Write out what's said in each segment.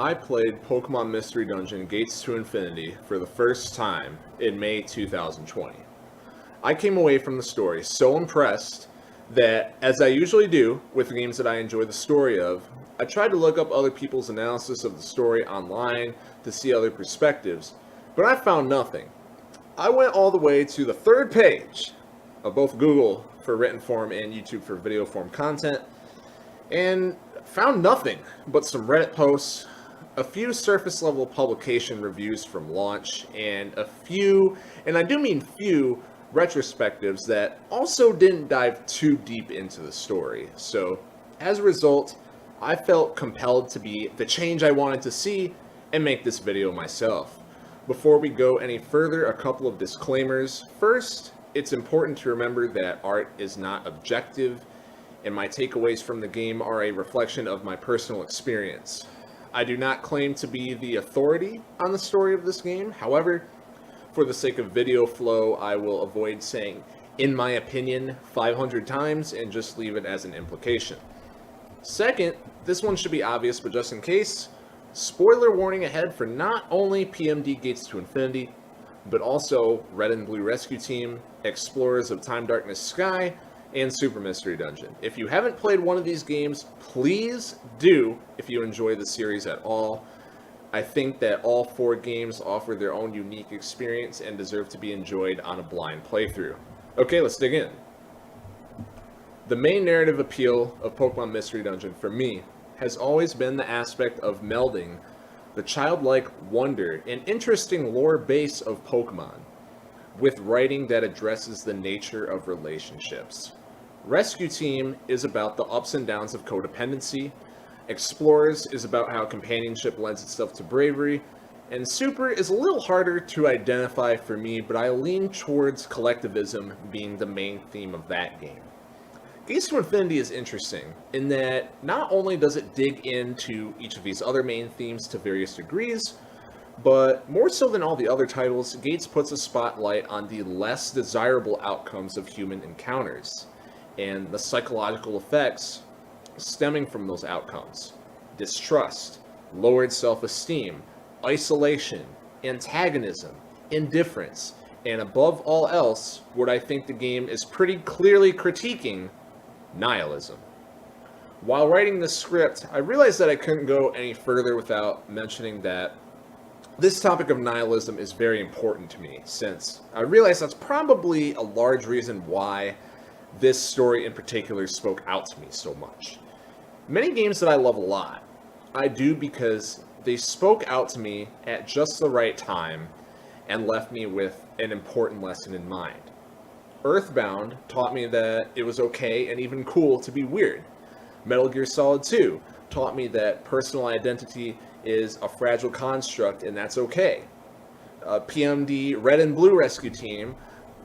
I played Pokemon Mystery Dungeon Gates to Infinity for the first time in May 2020. I came away from the story so impressed that, as I usually do with games that I enjoy the story of, I tried to look up other people's analysis of the story online to see other perspectives, but I found nothing. I went all the way to the third page of both Google for written form and YouTube for video form content, and found nothing but some Reddit posts, a few surface level publication reviews from launch, and a few, and I do mean few, retrospectives that also didn't dive too deep into the story. So as a result, I felt compelled to be the change I wanted to see and make this video myself. Before we go any further, a couple of disclaimers. First, it's important to remember that art is not objective, and my takeaways from the game are a reflection of my personal experience. I do not claim to be the authority on the story of this game. However, for the sake of video flow, I will avoid saying, in my opinion, 500 times and just leave it as an implication. Second, this one should be obvious, but just in case, spoiler warning ahead for not only PMD Gates to Infinity, but also Red and Blue Rescue Team, Explorers of Time Darkness Sky, and Super Mystery Dungeon. If you haven't played one of these games, please do if you enjoy the series at all. I think that all four games offer their own unique experience and deserve to be enjoyed on a blind playthrough. Okay, let's dig in. The main narrative appeal of Pokemon Mystery Dungeon for me has always been the aspect of melding the childlike wonder and interesting lore base of Pokemon with writing that addresses the nature of relationships. Rescue Team is about the ups and downs of codependency, Explorers is about how companionship lends itself to bravery, and Super is a little harder to identify for me, but I lean towards collectivism being the main theme of that game. Gates to Infinity is interesting in that not only does it dig into each of these other main themes to various degrees, but more so than all the other titles, Gates puts a spotlight on the less desirable outcomes of human encounters and the psychological effects stemming from those outcomes. Distrust, lowered self-esteem, isolation, antagonism, indifference, and above all else, what I think the game is pretty clearly critiquing, nihilism. While writing this script, I realized that I couldn't go any further without mentioning that this topic of nihilism is very important to me, since I realize that's probably a large reason why this story in particular spoke out to me so much. Many games that I love a lot, I do because they spoke out to me at just the right time and left me with an important lesson in mind. Earthbound taught me that it was okay and even cool to be weird. Metal Gear Solid 2 taught me that personal identity is a fragile construct and that's okay. PMD Red and Blue Rescue Team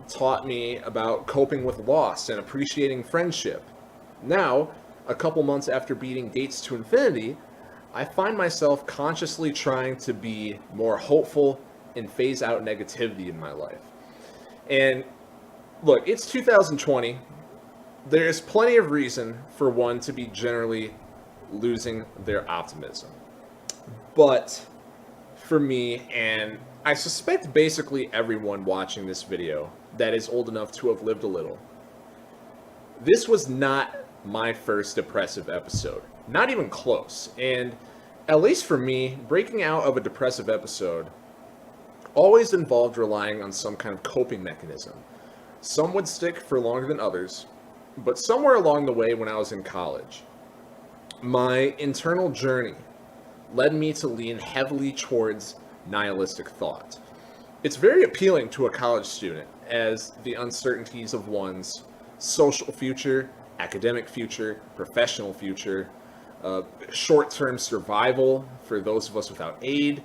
taught me about coping with loss and appreciating friendship. Now, a couple months after beating Gates to Infinity, I find myself consciously trying to be more hopeful and phase out negativity in my life. And look, it's 2020. There's plenty of reason for one to be generally losing their optimism. But for me, and I suspect basically everyone watching this video that is old enough to have lived a little, this was not my first depressive episode. Not even close. And at least for me, breaking out of a depressive episode always involved relying on some kind of coping mechanism. Some would stick for longer than others, but somewhere along the way when I was in college, my internal journey led me to lean heavily towards nihilistic thought. It's very appealing to a college student, as the uncertainties of one's social future, academic future, professional future, short-term survival for those of us without aid,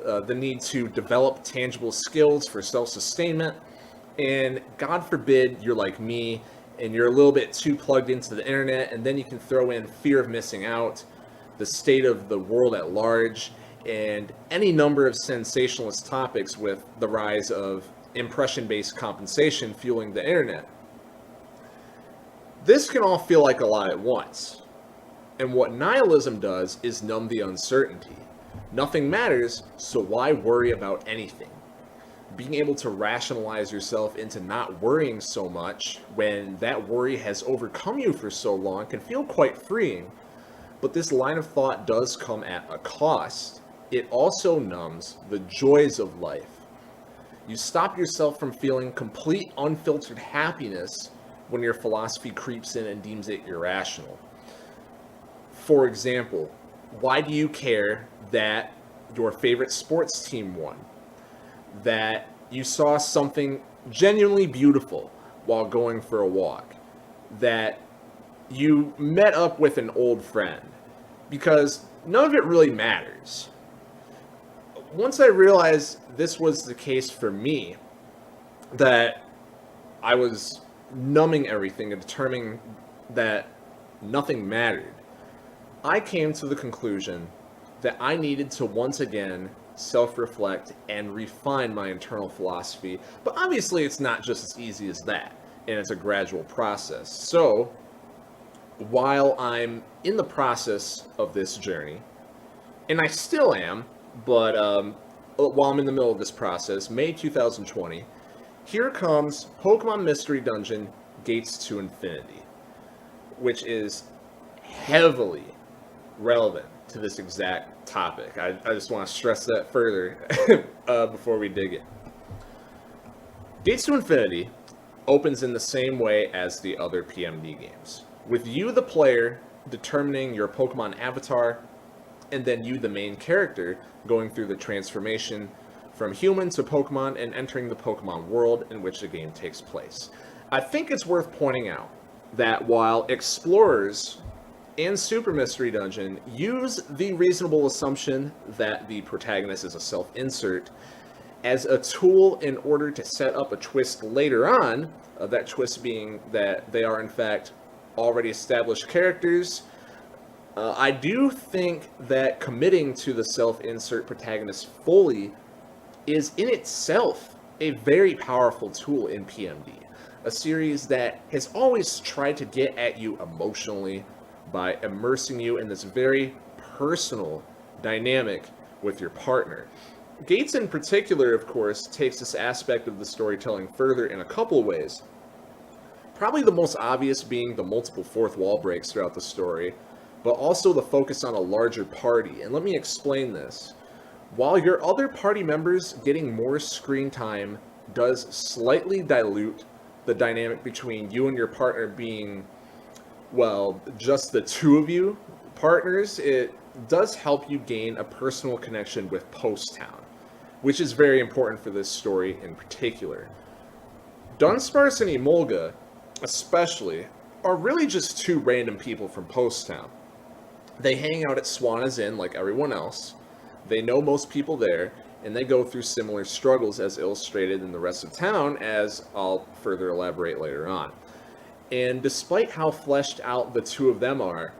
the need to develop tangible skills for self-sustainment, and God forbid you're like me and you're a little bit too plugged into the internet, and then you can throw in fear of missing out, the state of the world at large, and any number of sensationalist topics with the rise of impression-based compensation fueling the internet. This can all feel like a lot at once. And what nihilism does is numb the uncertainty. Nothing matters, so why worry about anything? Being able to rationalize yourself into not worrying so much when that worry has overcome you for so long can feel quite freeing. But this line of thought does come at a cost. It also numbs the joys of life. You stop yourself from feeling complete, unfiltered happiness when your philosophy creeps in and deems it irrational. For example, why do you care that your favorite sports team won? That you saw something genuinely beautiful while going for a walk? That you met up with an old friend? Because none of it really matters. Once I realized this was the case for me, that I was numbing everything and determining that nothing mattered, I came to the conclusion that I needed to once again self-reflect and refine my internal philosophy. But obviously it's not just as easy as that, and it's a gradual process. So while I'm in the process of this journey, and I still am, but while I'm in the middle of this process, May 2020, here comes Pokemon Mystery Dungeon Gates to Infinity, which is heavily relevant to this exact topic. I just want to stress that further before we dig in. Gates to Infinity opens in the same way as the other PMD games, with you, the player, determining your Pokemon avatar, and then you, the main character, going through the transformation from human to Pokemon and entering the Pokemon world in which the game takes place. I think it's worth pointing out that while Explorers and Super Mystery Dungeon use the reasonable assumption that the protagonist is a self-insert as a tool in order to set up a twist later on, that twist being that they are in fact already established characters, I do think that committing to the self-insert protagonist fully is in itself a very powerful tool in PMD, a series that has always tried to get at you emotionally by immersing you in this very personal dynamic with your partner. Gates in particular, of course, takes this aspect of the storytelling further in a couple of ways. Probably the most obvious being the multiple fourth wall breaks throughout the story, but also the focus on a larger party. And let me explain this. While your other party members getting more screen time does slightly dilute the dynamic between you and your partner being, well, just the two of you partners, it does help you gain a personal connection with Post Town, which is very important for this story in particular. Dunsparce and Emolga, especially, are really just two random people from Post Town. They hang out at Swana's Inn like everyone else. They know most people there, and they go through similar struggles as illustrated in the rest of town, as I'll further elaborate later on. And despite how fleshed out the two of them are,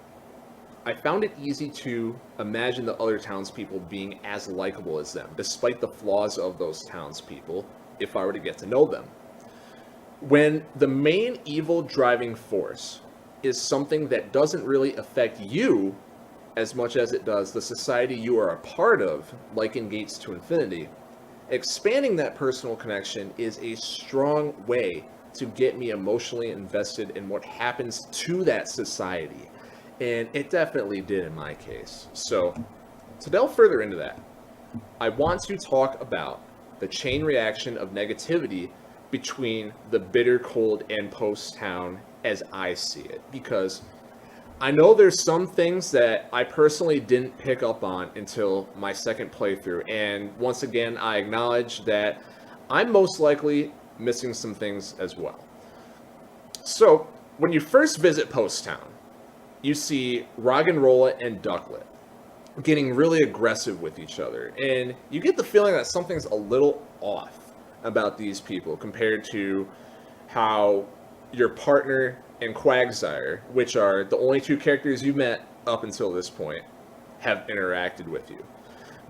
I found it easy to imagine the other townspeople being as likable as them, despite the flaws of those townspeople, if I were to get to know them. When the main evil driving force is something that doesn't really affect you as much as it does the society you are a part of, like in Gates to Infinity, expanding that personal connection is a strong way to get me emotionally invested in what happens to that society. And it definitely did in my case. So, to delve further into that, I want to talk about the chain reaction of negativity between the Bittercold and Post Town as I see it. Because I know there's some things that I personally didn't pick up on until my second playthrough. And once again, I acknowledge that I'm most likely missing some things as well. So, when you first visit Post Town, you see Roggenrola and Ducklet getting really aggressive with each other. And you get the feeling that something's a little off about these people compared to how your partner and Quagsire, which are the only two characters you met up until this point, have interacted with you.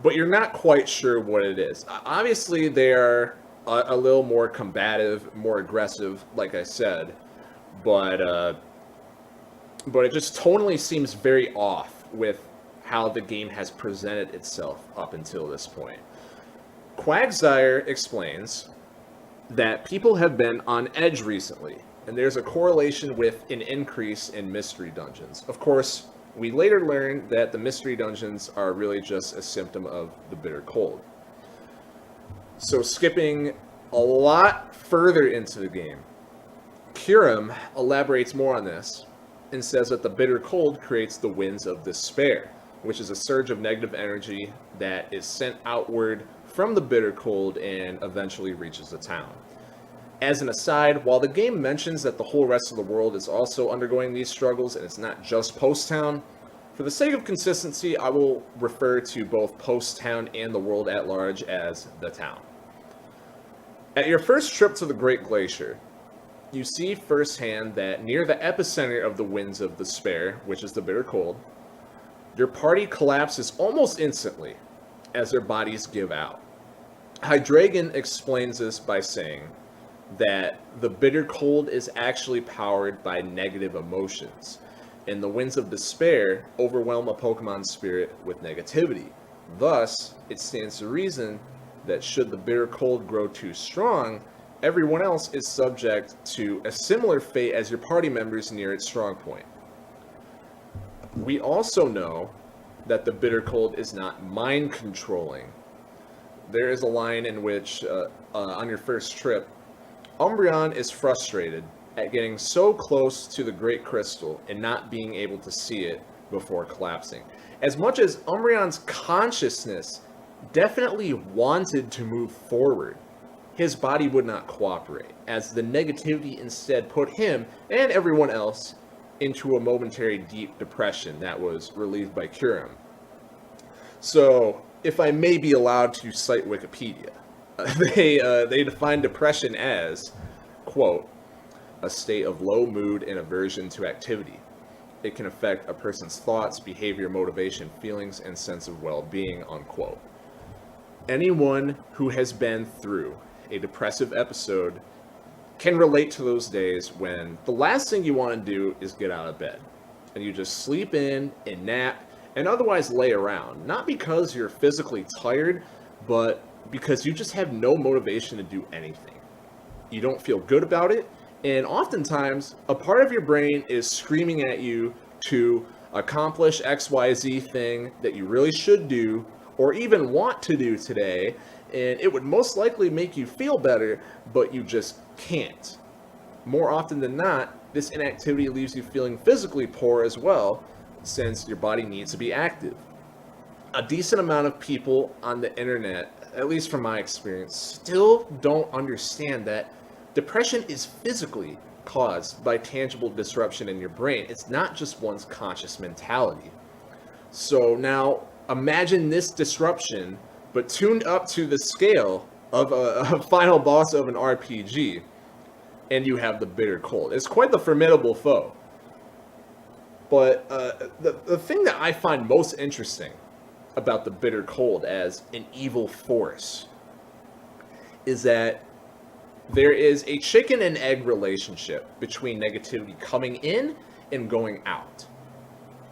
But you're not quite sure what it is. Obviously, they are a little more combative, more aggressive, like I said, but it just tonally seems very off with how the game has presented itself up until this point. Quagsire explains that people have been on edge recently, and there's a correlation with an increase in mystery dungeons. Of course, we later learned that the mystery dungeons are really just a symptom of the bitter cold. So skipping a lot further into the game, Kyurem elaborates more on this and says that the bitter cold creates the winds of despair, which is a surge of negative energy that is sent outward from the bitter cold and eventually reaches the town. As an aside, while the game mentions that the whole rest of the world is also undergoing these struggles and it's not just Post Town, for the sake of consistency, I will refer to both Post Town and the world at large as the town. At your first trip to the Great Glacier, you see firsthand that near the epicenter of the winds of despair, which is the bitter cold, your party collapses almost instantly as their bodies give out. Hydreigon explains this by saying that the bitter cold is actually powered by negative emotions, and the winds of despair overwhelm a Pokemon's spirit with negativity. Thus, it stands to reason that should the bitter cold grow too strong, everyone else is subject to a similar fate as your party members near its strong point. We also know that the bitter cold is not mind controlling. There is a line in which, on your first trip, Umbreon is frustrated at getting so close to the Great Crystal and not being able to see it before collapsing. As much as Umbreon's consciousness definitely wanted to move forward, his body would not cooperate, as the negativity instead put him and everyone else into a momentary deep depression that was relieved by Kyurem. So, if I may be allowed to cite Wikipedia, they define depression as, quote, a state of low mood and aversion to activity. It can affect a person's thoughts, behavior, motivation, feelings, and sense of well-being, unquote. Anyone who has been through a depressive episode can relate to those days when the last thing you want to do is get out of bed, and you just sleep in and nap and otherwise lay around, not because you're physically tired, but because you just have no motivation to do anything. You don't feel good about it, and oftentimes a part of your brain is screaming at you to accomplish XYZ thing that you really should do or even want to do today, and it would most likely make you feel better, but you just can't. More often than not, this inactivity leaves you feeling physically poor as well, since your body needs to be active. A decent amount of people on the internet, at least from my experience, still don't understand that depression is physically caused by tangible disruption in your brain. It's not just one's conscious mentality. So now, imagine this disruption, but tuned up to the scale of a final boss of an RPG, and you have the bitter cold. It's quite the formidable foe. But the thing that I find most interesting about the bitter cold as an evil force is that there is a chicken and egg relationship between negativity coming in and going out.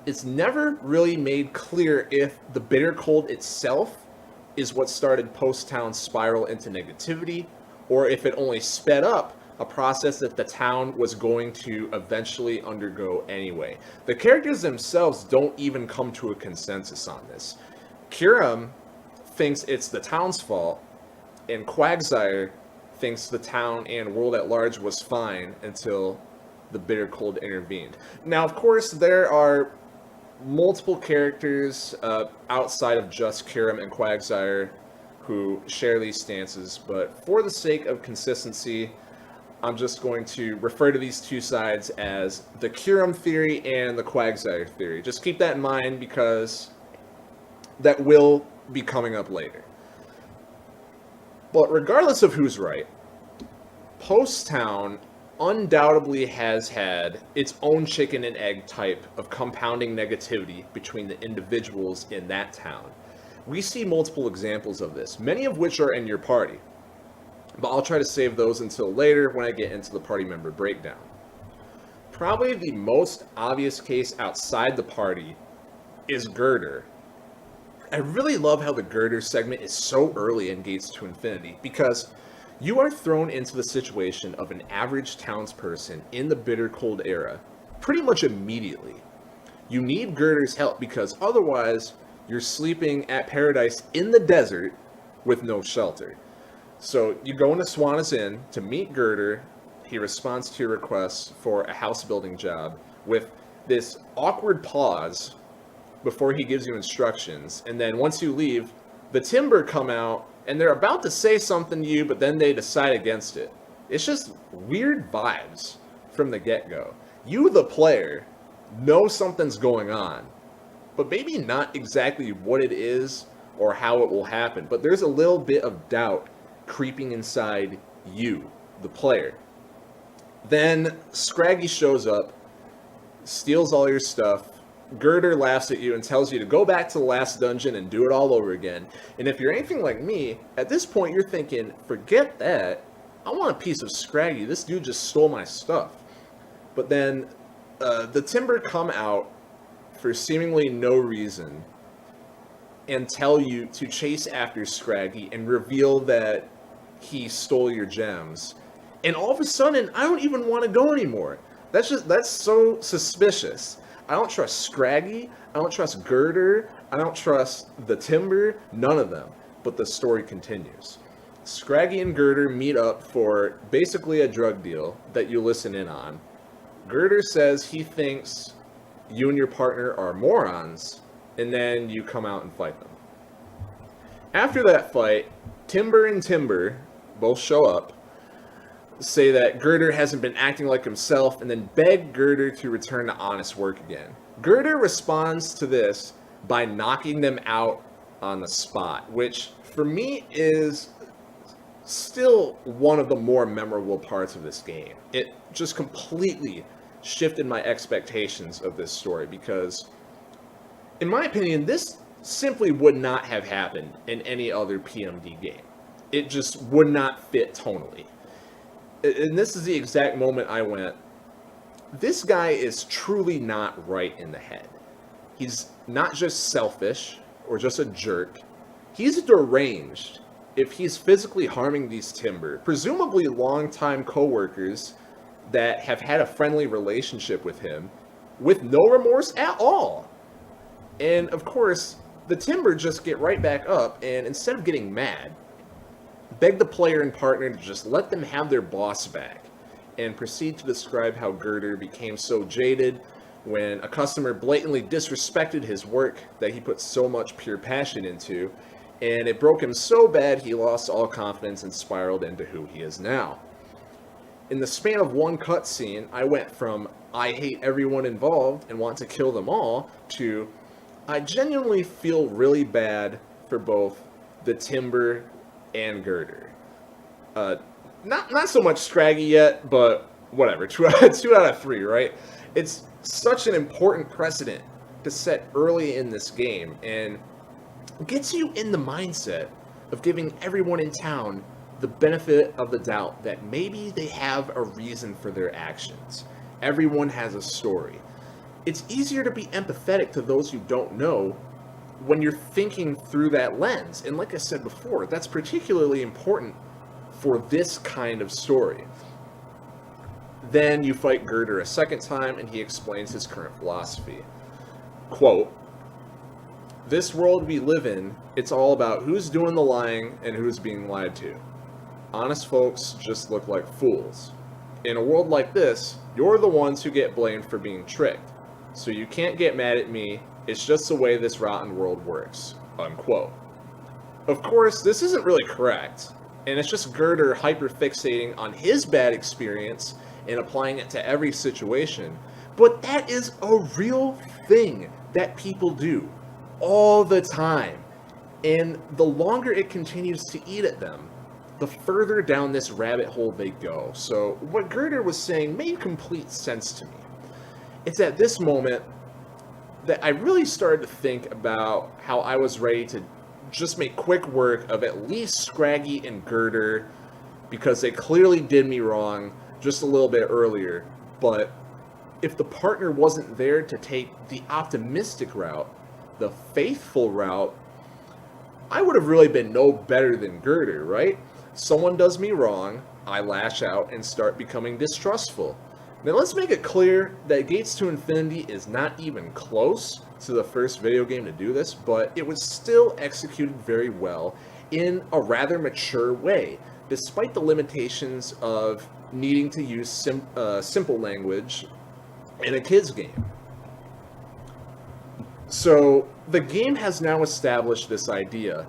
It's never really made clear if the bitter cold itself is what started Post Town's spiral into negativity, or if it only sped up a process that the town was going to eventually undergo anyway. The characters themselves don't even come to a consensus on this. Kyurem thinks it's the town's fault, and Quagsire thinks the town and world at large was fine until the bitter cold intervened. Now, of course, there are multiple characters outside of just Kyurem and Quagsire who share these stances, but for the sake of consistency, I'm just going to refer to these two sides as the Kyurem theory and the Quagsire theory. Just keep that in mind because that will be coming up later. But regardless of who's right, Post Town undoubtedly has had its own chicken and egg type of compounding negativity between the individuals in that town. We see multiple examples of this, many of which are in your party, but I'll try to save those until later when I get into the party member breakdown. Probably the most obvious case outside the party is Gurdurr. I really love how the Gurdurr segment is so early in Gates to Infinity, because you are thrown into the situation of an average townsperson in the Bittercold era pretty much immediately. You need Gurdurr's help because otherwise you're sleeping at Paradise in the desert with no shelter. So you go into Swanna's Inn to meet Gurdurr. He responds to your request for a house building job with this awkward pause before he gives you instructions. And then once you leave, the Timber come out and they're about to say something to you, but then they decide against it. It's just weird vibes from the get-go. You, the player, know something's going on, but maybe not exactly what it is or how it will happen. But there's a little bit of doubt creeping inside you, the player. Then Scraggy shows up, steals all your stuff. Gurdurr laughs at you and tells you to go back to the last dungeon and do it all over again. And if you're anything like me, at this point you're thinking, forget that. I want a piece of Scraggy. This dude just stole my stuff. But then the Timber come out for seemingly no reason and tell you to chase after Scraggy and reveal that he stole your gems. And all of a sudden, I don't even want to go anymore. That's so suspicious. I don't trust Scraggy, I don't trust Gurdurr, I don't trust the Timber, none of them. But the story continues. Scraggy and Gurdurr meet up for basically a drug deal that you listen in on. Gurdurr says he thinks you and your partner are morons, and then you come out and fight them. After that fight, Timber and Timber both show up, say that Gurdurr hasn't been acting like himself, and then beg Gurdurr to return to honest work again. Gurdurr responds to this by knocking them out on the spot, which for me is still one of the more memorable parts of this game. It just completely shifted my expectations of this story because, in my opinion, this simply would not have happened in any other PMD game. It just would not fit tonally. And this is the exact moment I went, this guy is truly not right in the head. He's not just selfish or just a jerk. He's deranged if he's physically harming these Timber, presumably longtime co-workers that have had a friendly relationship with him, with no remorse at all. And of course, the Timber just get right back up, and instead of getting mad, beg the player and partner to just let them have their boss back, and proceed to describe how Gurdurr became so jaded when a customer blatantly disrespected his work that he put so much pure passion into, and it broke him so bad he lost all confidence and spiraled into who he is now. In the span of one cutscene, I went from I hate everyone involved and want to kill them all to I genuinely feel really bad for both the Timber and Gurdurr. Not so much Scraggy yet, but whatever. 2 out of 3, right? It's such an important precedent to set early in this game, and gets you in the mindset of giving everyone in town the benefit of the doubt that maybe they have a reason for their actions. Everyone has a story. It's easier to be empathetic to those you don't know when you're thinking through that lens. And like I said before, that's particularly important for this kind of story. Then you fight Gurdurr a second time, and he explains his current philosophy. Quote, "This world we live in, it's all about who's doing the lying and who's being lied to. Honest folks just look like fools. In a world like this, you're the ones who get blamed for being tricked. So you can't get mad at me, it's just the way this rotten world works." Unquote. Of course, this isn't really correct, and it's just Gurdurr hyperfixating on his bad experience and applying it to every situation. But that is a real thing that people do all the time. And the longer it continues to eat at them, the further down this rabbit hole they go. So what Gurdurr was saying made complete sense to me. It's at this moment that I really started to think about how I was ready to just make quick work of at least Scraggy and Gurdurr, because they clearly did me wrong just a little bit earlier. But if the partner wasn't there to take the optimistic route, the faithful route, I would have really been no better than Gurdurr, right? Someone does me wrong, I lash out and start becoming distrustful. Now let's make it clear that Gates to Infinity is not even close to the first video game to do this, but it was still executed very well in a rather mature way, despite the limitations of needing to use simple language in a kid's game. So the game has now established this idea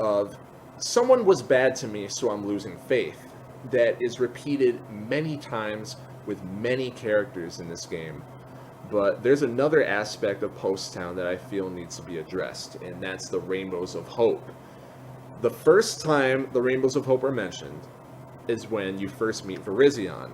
of someone was bad to me, so I'm losing faith, that is repeated many times with many characters in this game. But there's another aspect of Post Town that I feel needs to be addressed, and that's the Rainbows of Hope. The first time the Rainbows of Hope are mentioned is when you first meet Virizion.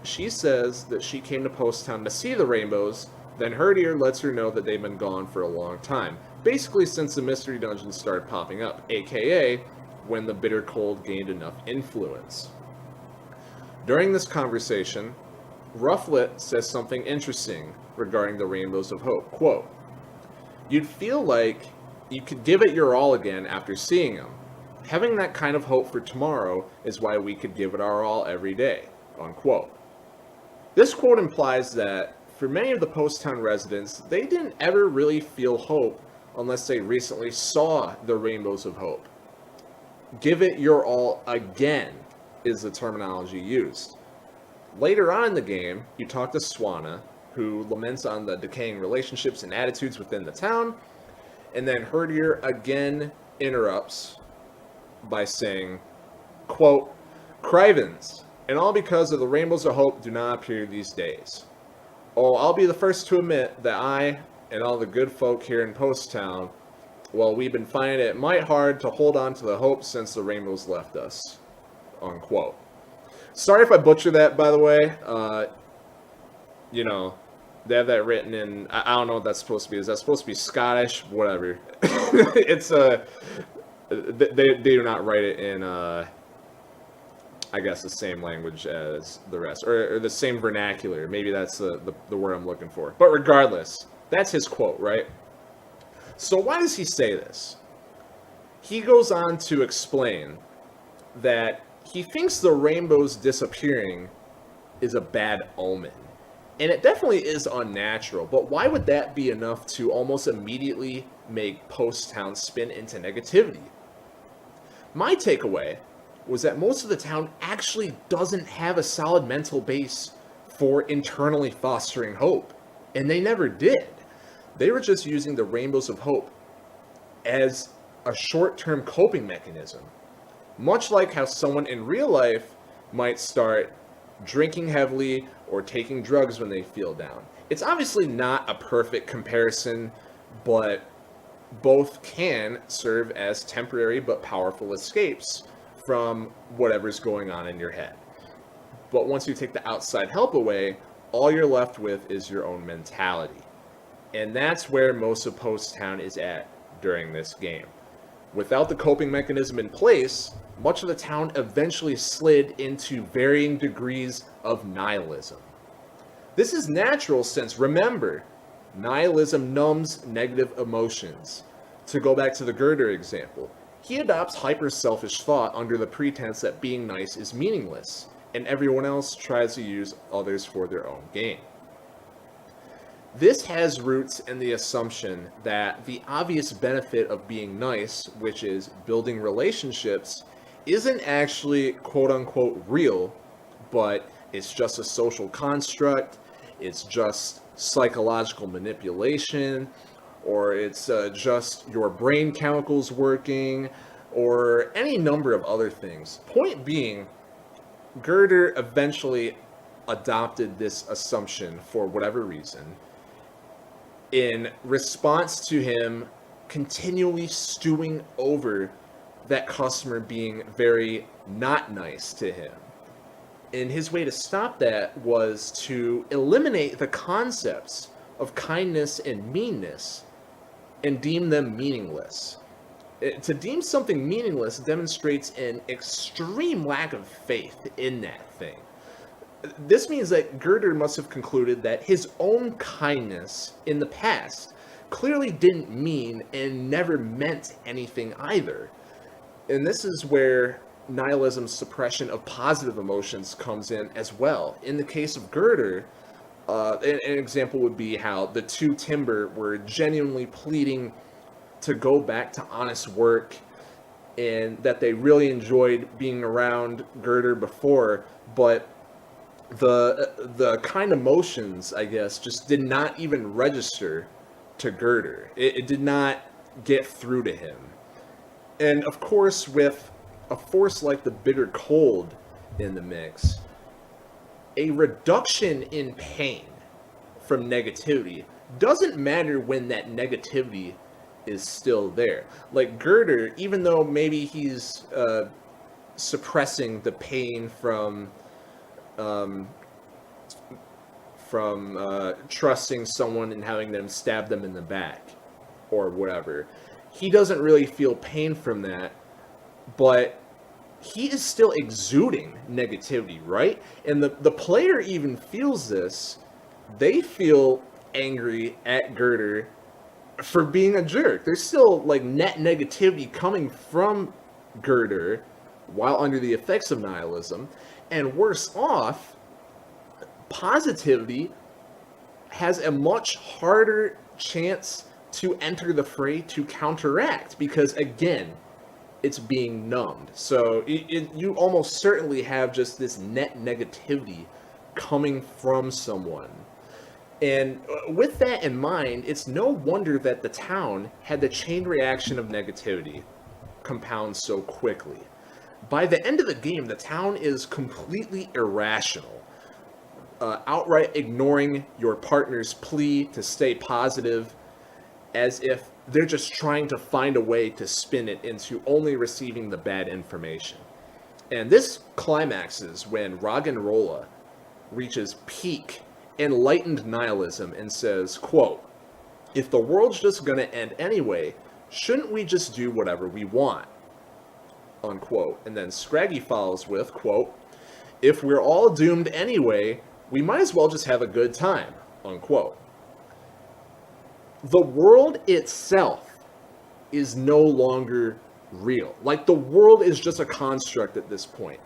She says that she came to Post Town to see the rainbows, then Gurdurr lets her know that they've been gone for a long time, basically since the mystery dungeons started popping up, aka when the Bittercold gained enough influence. During this conversation, Rufflet says something interesting regarding the Rainbows of Hope. Quote, "You'd feel like you could give it your all again after seeing them. Having that kind of hope for tomorrow is why we could give it our all every day." Unquote. This quote implies that for many of the Post Town residents, they didn't ever really feel hope unless they recently saw the Rainbows of Hope. Give it your all again is the terminology used. Later on in the game, you talk to Swanna, who laments on the decaying relationships and attitudes within the town, and then Gurdurr again interrupts by saying, quote, "Crivens, and all because of the Rainbows of Hope do not appear these days. Oh, I'll be the first to admit that I and all the good folk here in Post Town, well, we've been finding it might hard to hold on to the hope since the Rainbows left us." Unquote. Sorry if I butcher that, by the way. They have that written in, I don't know what that's supposed to be. Is that supposed to be Scottish? Whatever. It's they do not write it in I guess the same language as the rest, or the same vernacular. Maybe that's the word I'm looking for. But regardless, that's his quote, right? So why does he say this? He goes on to explain that he thinks the rainbows disappearing is a bad omen. And it definitely is unnatural, but why would that be enough to almost immediately make Post Town spin into negativity? My takeaway was that most of the town actually doesn't have a solid mental base for internally fostering hope, and they never did. They were just using the Rainbows of Hope as a short-term coping mechanism, much like how someone in real life might start drinking heavily or taking drugs when they feel down. It's obviously not a perfect comparison, but both can serve as temporary but powerful escapes from whatever's going on in your head. But once you take the outside help away, all you're left with is your own mentality. And that's where most of Post Town is at during this game. Without the coping mechanism in place, much of the town eventually slid into varying degrees of nihilism. This is natural since, remember, nihilism numbs negative emotions. To go back to the Gurdurr example, he adopts hyper-selfish thought under the pretense that being nice is meaningless, and everyone else tries to use others for their own gain. This has roots in the assumption that the obvious benefit of being nice, which is building relationships, isn't actually quote-unquote real, but it's just a social construct, it's just psychological manipulation, or it's just your brain chemicals working, or any number of other things. Point being, Gurdurr eventually adopted this assumption for whatever reason, in response to him continually stewing over that customer being very not nice to him. And his way to stop that was to eliminate the concepts of kindness and meanness and deem them meaningless. To deem something meaningless demonstrates an extreme lack of faith in that thing. This means that Gurdurr must have concluded that his own kindness in the past clearly didn't mean and never meant anything either. And this is where nihilism's suppression of positive emotions comes in as well. In the case of Gurdurr, an example would be how the two Timber were genuinely pleading to go back to honest work, and that they really enjoyed being around Gurdurr before, but the kind emotions, I guess, just did not even register to Gurdurr. It did not get through to him. And of course, with a force like the Bittercold in the mix, a reduction in pain from negativity doesn't matter when that negativity is still there. Like Gurdurr, even though maybe he's suppressing the pain from trusting someone and having them stab them in the back or whatever, he doesn't really feel pain from that, but he is still exuding negativity, right? And the player even feels this. They feel angry at Gurdurr for being a jerk. There's still like net negativity coming from Gurdurr while under the effects of nihilism. And worse off, positivity has a much harder chance to enter the fray to counteract, because again, it's being numbed. So you almost certainly have just this net negativity coming from someone. And with that in mind, it's no wonder that the town had the chain reaction of negativity compound so quickly. By the end of the game, the town is completely irrational, outright ignoring your partner's plea to stay positive, as if they're just trying to find a way to spin it into only receiving the bad information. And this climaxes when Roggenrola reaches peak enlightened nihilism and says, quote, "If the world's just gonna end anyway, shouldn't we just do whatever we want?" Unquote. And then Scraggy follows with, quote, "If we're all doomed anyway, we might as well just have a good time." Unquote. The world itself is no longer real. Like, the world is just a construct at this point.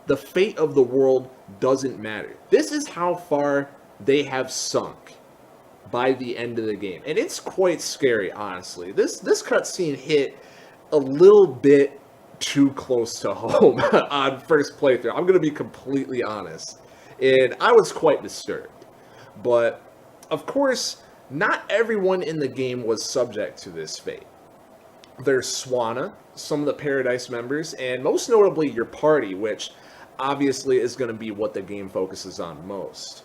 The fate of the world doesn't matter. This is how far they have sunk by the end of the game. And it's quite scary, honestly. This cutscene hit a little bit too close to home on first playthrough. I'm going to be completely honest. And I was quite disturbed. But, of course, not everyone in the game was subject to this fate. There's Swanna, some of the Paradise members, and most notably your party, which obviously is going to be what the game focuses on most.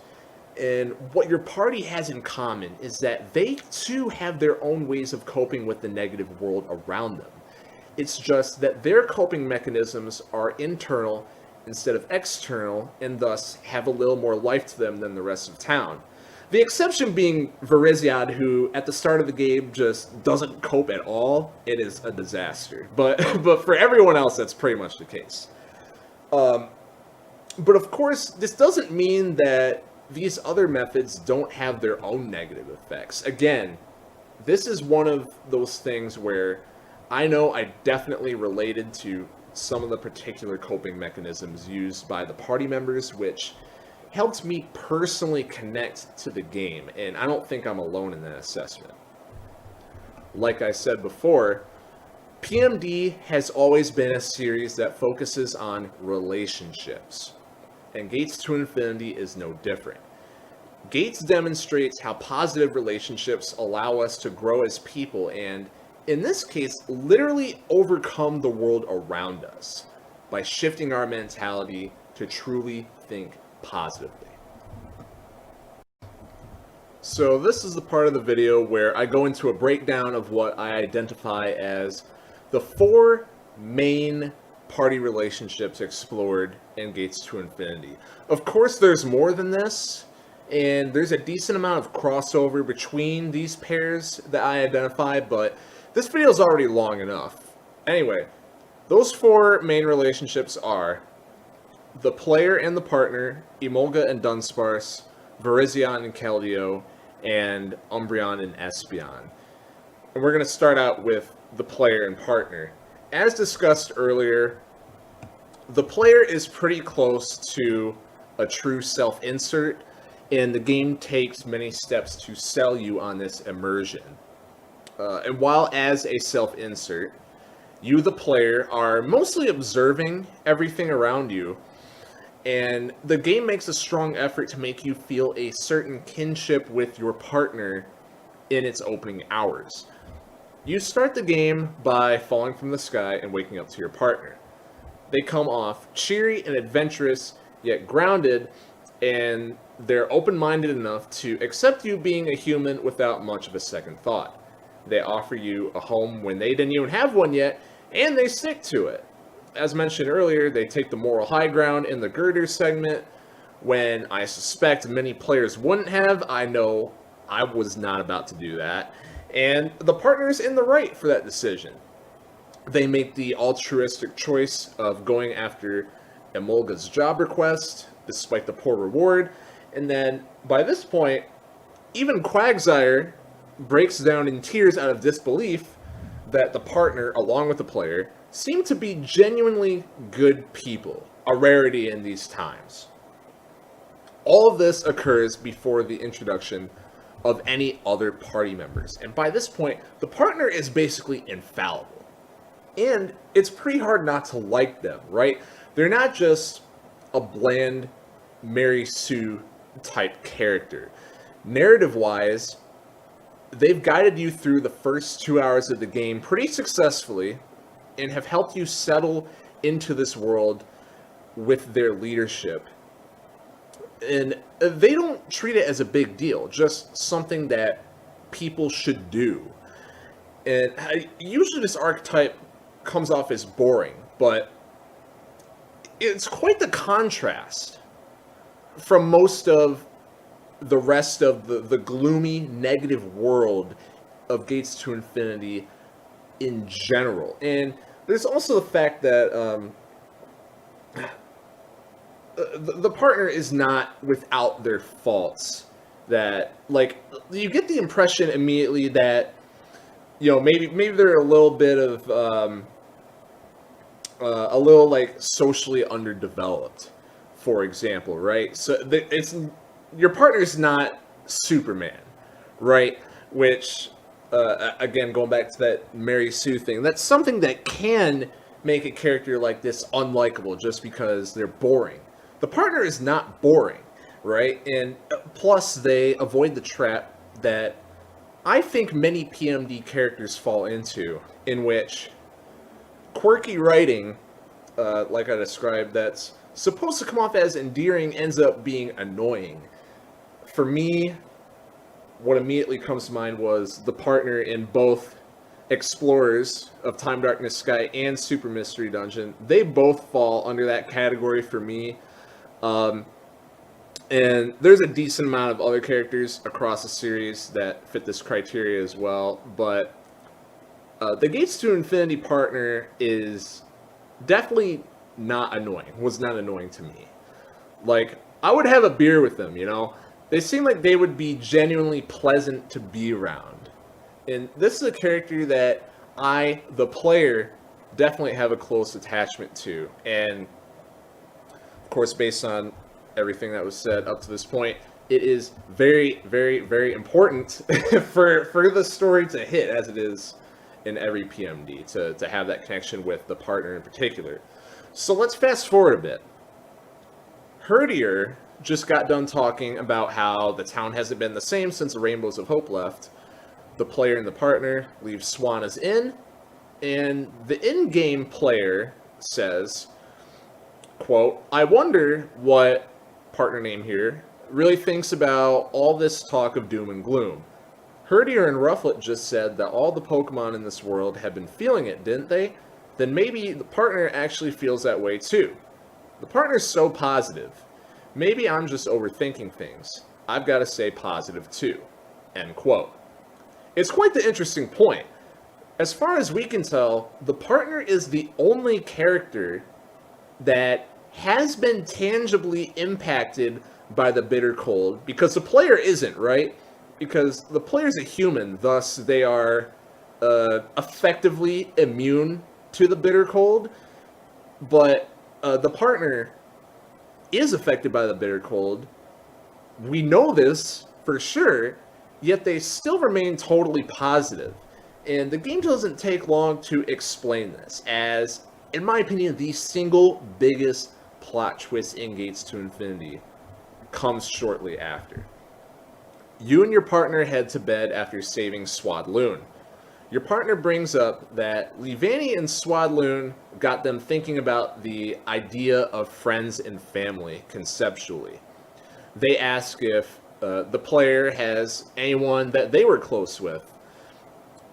And what your party has in common is that they too have their own ways of coping with the negative world around them. It's just that their coping mechanisms are internal instead of external, and thus have a little more life to them than the rest of town. The exception being Virizion, who at the start of the game just doesn't cope at all. It is a disaster. But for everyone else, that's pretty much the case. But of course, this doesn't mean that these other methods don't have their own negative effects. Again, this is one of those things where I know I definitely related to some of the particular coping mechanisms used by the party members, which helped me personally connect to the game, and I don't think I'm alone in that assessment. Like I said before, PMD has always been a series that focuses on relationships, and Gates to Infinity is no different. Gates demonstrates how positive relationships allow us to grow as people and, in this case, literally overcome the world around us by shifting our mentality to truly think positively. So this is the part of the video where I go into a breakdown of what I identify as the 4 main party relationships explored in Gates to Infinity. Of course, there's more than this, and there's a decent amount of crossover between these pairs that I identify, but this video is already long enough. Anyway, those 4 main relationships are the player and the partner, Emolga and Dunsparce, Virizion and Keldeo, and Umbreon and Espeon. And we're going to start out with the player and partner. As discussed earlier, the player is pretty close to a true self-insert, and the game takes many steps to sell you on this immersion. And while as a self-insert, you, the player, are mostly observing everything around you, and the game makes a strong effort to make you feel a certain kinship with your partner in its opening hours. You start the game by falling from the sky and waking up to your partner. They come off cheery and adventurous, yet grounded, and they're open-minded enough to accept you being a human without much of a second thought. They offer you a home when they didn't even have one yet, and they stick to it. As mentioned earlier, they take the moral high ground in the Gurdurr segment, when I suspect many players wouldn't have. I know I was not about to do that, and the partner's in the right for that decision. They make the altruistic choice of going after Emolga's job request, despite the poor reward, and then, by this point, even Quagsire breaks down in tears out of disbelief that the partner, along with the player, seem to be genuinely good people, a rarity in these times. All of this occurs before the introduction of any other party members, and by this point, the partner is basically infallible. And it's pretty hard not to like them, right? They're not just a bland Mary Sue type character. Narrative-wise, they've guided you through the first 2 hours of the game pretty successfully and have helped you settle into this world with their leadership. And they don't treat it as a big deal, just something that people should do. And usually this archetype comes off as boring, but it's quite the contrast from most of the rest of the gloomy, negative world of Gates to Infinity in general. And there's also the fact that the partner is not without their faults. That, like, you get the impression immediately that, you know, maybe they're a little bit of a little, like, socially underdeveloped, for example, right? So it's your partner's not Superman, right? Which, again, going back to that Mary Sue thing, that's something that can make a character like this unlikable just because they're boring. The partner is not boring, right? And plus, they avoid the trap that I think many PMD characters fall into, in which quirky writing, like I described, that's supposed to come off as endearing ends up being annoying. For me, what immediately comes to mind was the partner in both Explorers of Time, Darkness, Sky and Super Mystery Dungeon. They both fall under that category for me. And there's a decent amount of other characters across the series that fit this criteria as well, but the Gates to Infinity partner is definitely not annoying, was not annoying to me. Like, I would have a beer with them, you know? They seem like they would be genuinely pleasant to be around. And this is a character that I, the player, definitely have a close attachment to. And, of course, based on everything that was said up to this point, it is very, very, very important for the story to hit, as it is in every PMD, to have that connection with the partner in particular. So let's fast forward a bit. Herdier just got done talking about how the town hasn't been the same since the Rainbows of Hope left. The player and the partner leave Swanna's Inn, and the in-game player says, quote, "I wonder what," partner name here, "really thinks about all this talk of doom and gloom. Herdier and Rufflet just said that all the Pokemon in this world have been feeling it, didn't they? Then maybe the partner actually feels that way too. The partner's so positive. Maybe I'm just overthinking things. I've got to stay positive too." End quote. It's quite the interesting point. As far as we can tell, the partner is the only character that has been tangibly impacted by the Bittercold, because the player isn't, right? Because the player's a human, thus they are effectively immune to the Bittercold, but the partner is affected by the Bittercold. We know this for sure, yet they still remain totally positive. And the game doesn't take long to explain this, as, in my opinion, the single biggest plot twist in Gates to Infinity comes shortly after. You and your partner head to bed after saving Swadloon. Your partner brings up that Leavanny and Swadloon got them thinking about the idea of friends and family conceptually. They ask if the player has anyone that they were close with,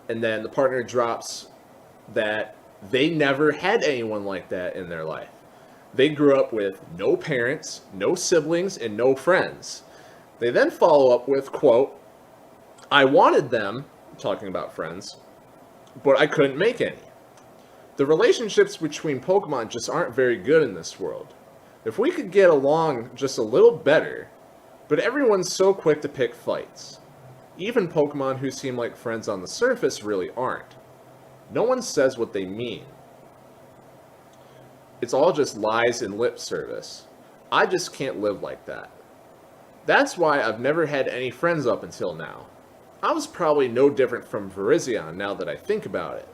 and then the partner drops that they never had anyone like that in their life. They grew up with no parents, no siblings, and no friends. They then follow up with, quote, "I wanted them," talking about friends, "but I couldn't make any. The relationships between Pokemon just aren't very good in this world. If we could get along just a little better, but everyone's so quick to pick fights. Even Pokemon who seem like friends on the surface really aren't. No one says what they mean. It's all just lies and lip service. I just can't live like that. That's why I've never had any friends up until now. I was probably no different from Virizion now that I think about it.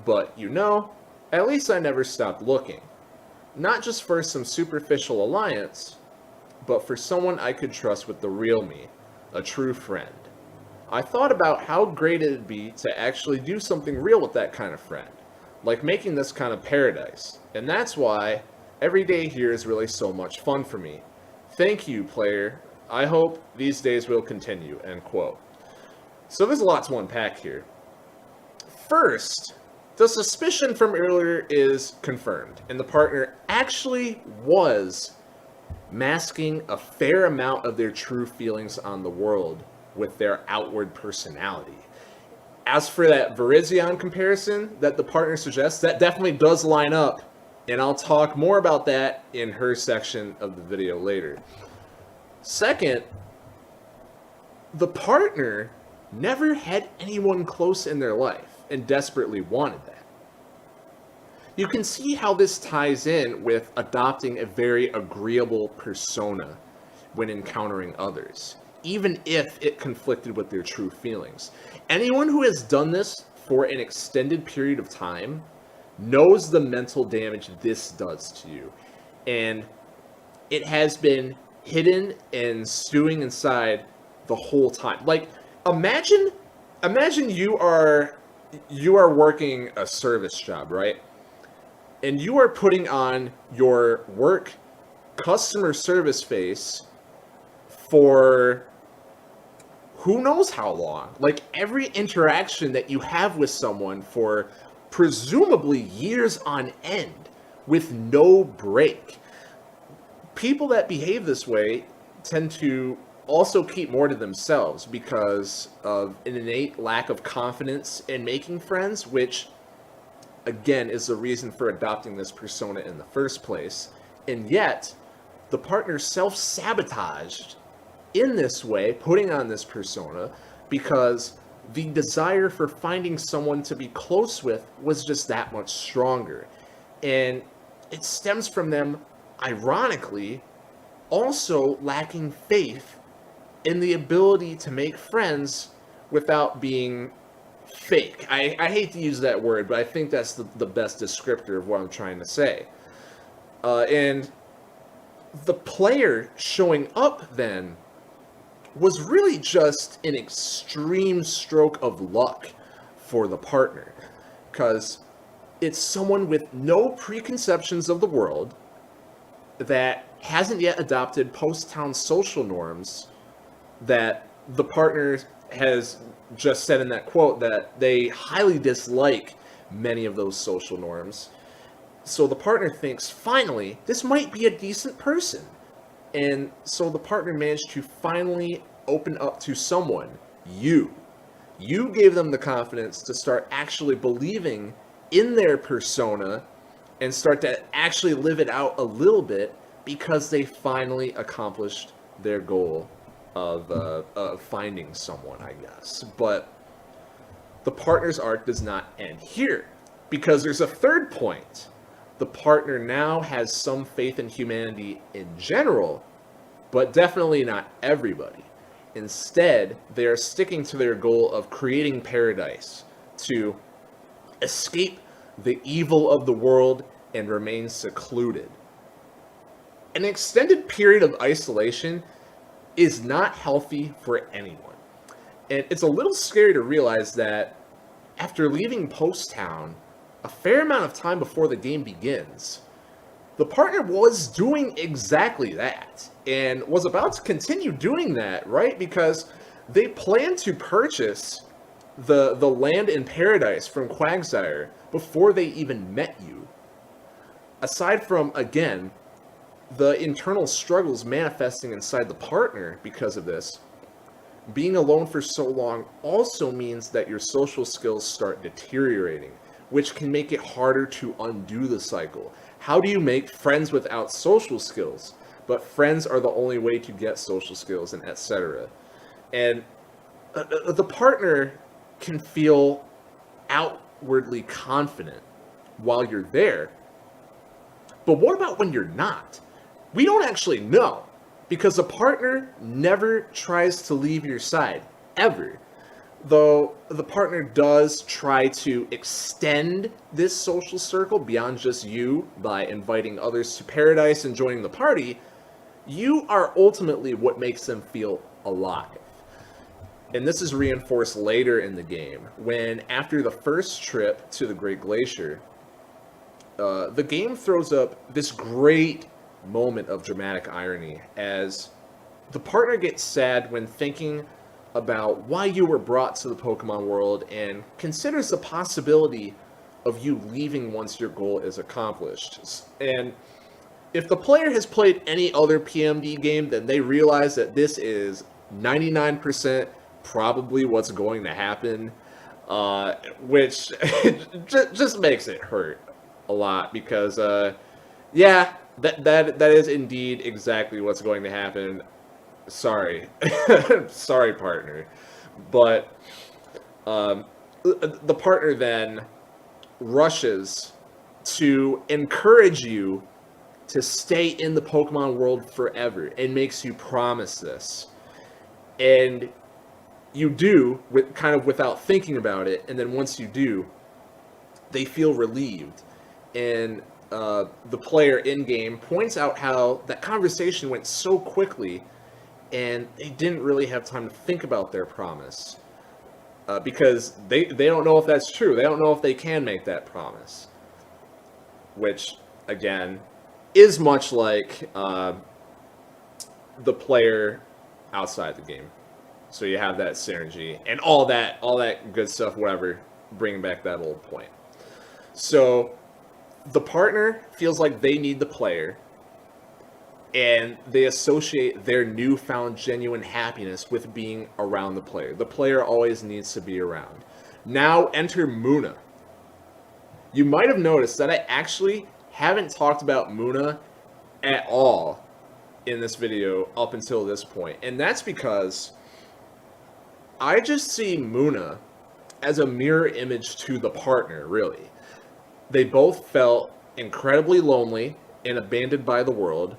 But, at least I never stopped looking. Not just for some superficial alliance, but for someone I could trust with the real me, a true friend. I thought about how great it'd be to actually do something real with that kind of friend, like making this kind of paradise, and that's why every day here is really so much fun for me. Thank you, player. I hope these days will continue," end quote. So there's a lot to unpack here. First, the suspicion from earlier is confirmed, and the partner actually was masking a fair amount of their true feelings on the world with their outward personality. As for that Virizion comparison that the partner suggests, that definitely does line up, and I'll talk more about that in her section of the video later. Second, the partner never had anyone close in their life and desperately wanted that. You can see how this ties in with adopting a very agreeable persona when encountering others, even if it conflicted with their true feelings. Anyone who has done this for an extended period of time knows the mental damage this does to you. And it has been hidden and stewing inside the whole time. Like, imagine you are working a service job, right? And you are putting on your work customer service face for who knows how long. Like, every interaction that you have with someone for presumably years on end with no break. People that behave this way tend to also keep more to themselves because of an innate lack of confidence in making friends, which again is the reason for adopting this persona in the first place. And yet the partner self-sabotaged in this way, putting on this persona, because the desire for finding someone to be close with was just that much stronger. And it stems from them, ironically, also lacking faith in the ability to make friends without being fake. I hate to use that word, but I think that's the best descriptor of what I'm trying to say. And the player showing up then was really just an extreme stroke of luck for the partner, because it's someone with no preconceptions of the world that hasn't yet adopted post-town social norms that the partner has just said in that quote that they highly dislike many of those social norms. So the partner thinks, finally, this might be a decent person. And so the partner managed to finally open up to someone, you. You gave them the confidence to start actually believing in their persona and start to actually live it out a little bit, because they finally accomplished their goal of finding someone, I guess. But the partner's arc does not end here, because there's a third point. The partner now has some faith in humanity in general, but definitely not everybody. Instead, they are sticking to their goal of creating paradise to escape the evil of the world and remain secluded. An extended period of isolation is not healthy for anyone. And it's a little scary to realize that after leaving Post Town, a fair amount of time before the game begins, the partner was doing exactly that, and was about to continue doing that, right? Because they planned to purchase the land in paradise from Quagsire before they even met you. Aside from, again, the internal struggles manifesting inside the partner because of this, being alone for so long also means that your social skills start deteriorating, which can make it harder to undo the cycle. How do you make friends without social skills? But friends are the only way to get social skills, and etc. And the partner can feel outwardly confident while you're there. But what about when you're not? We don't actually know, because the partner never tries to leave your side, ever. Though the partner does try to extend this social circle beyond just you by inviting others to paradise and joining the party, you are ultimately what makes them feel alive. And this is reinforced later in the game, when after the first trip to the Great Glacier, the game throws up this great moment of dramatic irony as the partner gets sad when thinking about why you were brought to the Pokemon world and considers the possibility of you leaving once your goal is accomplished. And if the player has played any other PMD game, then they realize that this is 99% probably what's going to happen, which just makes it hurt a lot, because yeah, that is indeed exactly what's going to happen. Sorry. Sorry, partner. But the partner then rushes to encourage you to stay in the Pokemon world forever and makes you promise this. And you do, kind of without thinking about it, and then once you do, they feel relieved. And the player in-game points out how that conversation went so quickly, and they didn't really have time to think about their promise. Because they don't know if that's true. They don't know if they can make that promise. Which, again, is much like the player outside the game. So you have that synergy and all that good stuff, whatever, bringing back that old point. So the partner feels like they need the player, and they associate their newfound genuine happiness with being around the player. The player always needs to be around. Now enter Munna. You might have noticed that I actually haven't talked about Munna at all in this video up until this point. And that's because I just see Munna as a mirror image to the partner, really. They both felt incredibly lonely and abandoned by the world,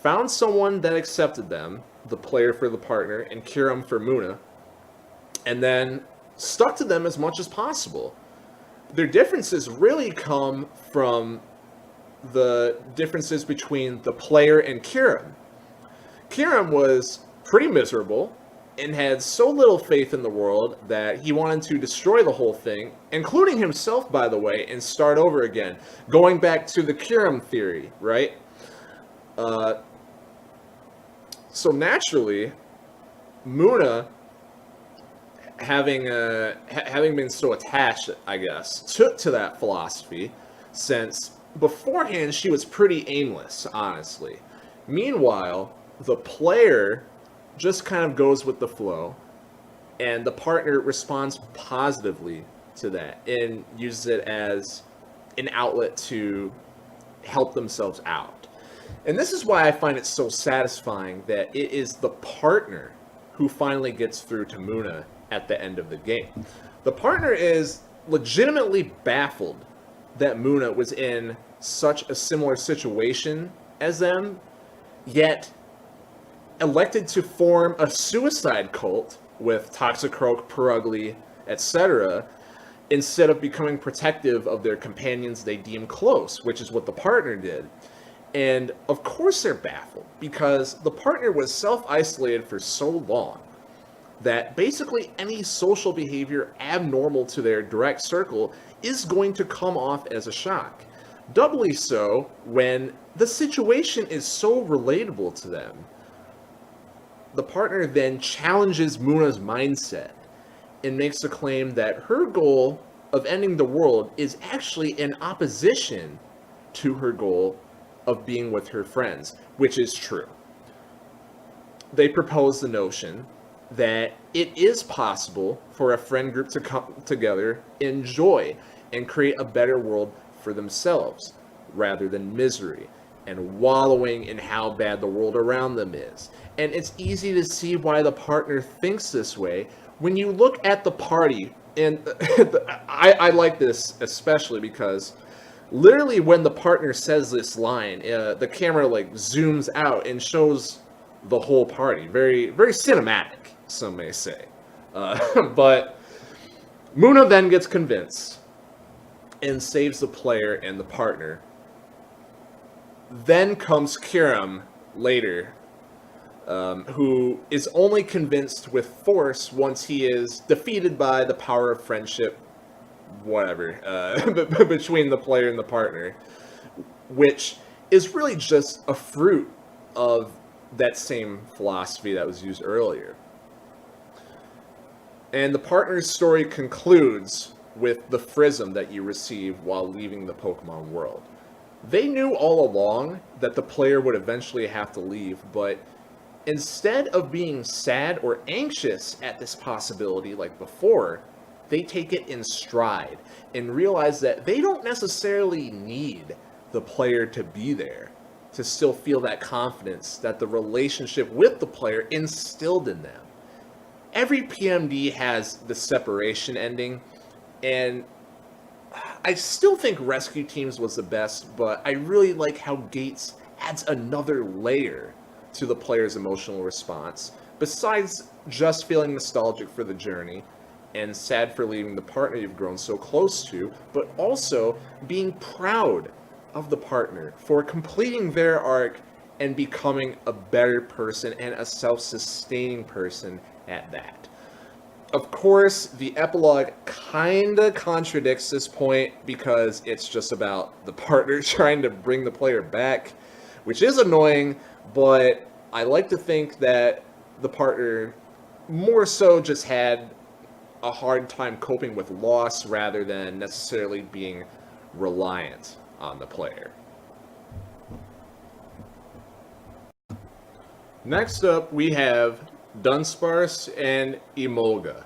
found someone that accepted them, the player for the partner, and Kyurem for Munna, and then stuck to them as much as possible. Their differences really come from the differences between the player and Kyurem. Kyurem was pretty miserable and had so little faith in the world that he wanted to destroy the whole thing, including himself, by the way, and start over again, going back to the Kyurem theory, right? So naturally, Munna, having been so attached, I guess, took to that philosophy, since beforehand she was pretty aimless, honestly. Meanwhile, the player just kind of goes with the flow, and the partner responds positively to that and uses it as an outlet to help themselves out. And this is why I find it so satisfying that it is the partner who finally gets through to Munna at the end of the game. The partner is legitimately baffled that Munna was in such a similar situation as them, yet elected to form a suicide cult with Toxicroak, Perugly, etc., instead of becoming protective of their companions they deem close, which is what the partner did. And of course they're baffled, because the partner was self-isolated for so long that basically any social behavior abnormal to their direct circle is going to come off as a shock. Doubly so when the situation is so relatable to them. The partner then challenges Munna's mindset and makes the claim that her goal of ending the world is actually in opposition to her goal of being with her friends, which is true. They propose the notion that it is possible for a friend group to come together in joy and create a better world for themselves, rather than misery and wallowing in how bad the world around them is. And it's easy to see why the partner thinks this way when you look at the party. And I like this especially because literally when the partner says this line, the camera like zooms out and shows the whole party. Very, very cinematic, some may say. But Munna then gets convinced and saves the player and the partner. Then comes Kyurem later, who is only convinced with force once he is defeated by the power of friendship, whatever, between the player and the partner, which is really just a fruit of that same philosophy that was used earlier. And the partner's story concludes with the prism that you receive while leaving the Pokemon world. They knew all along that the player would eventually have to leave, but instead of being sad or anxious at this possibility like before, they take it in stride and realize that they don't necessarily need the player to be there to still feel that confidence that the relationship with the player instilled in them. Every PMD has the separation ending, and I still think Rescue Teams was the best, but I really like how Gates adds another layer to the player's emotional response, besides just feeling nostalgic for the journey and sad for leaving the partner you've grown so close to, but also being proud of the partner for completing their arc and becoming a better person and a self-sustaining person at that. Of course, the epilogue kinda contradicts this point because it's just about the partner trying to bring the player back, which is annoying, but I like to think that the partner more so just had a hard time coping with loss rather than necessarily being reliant on the player. Next up, we have Dunsparce and Emolga.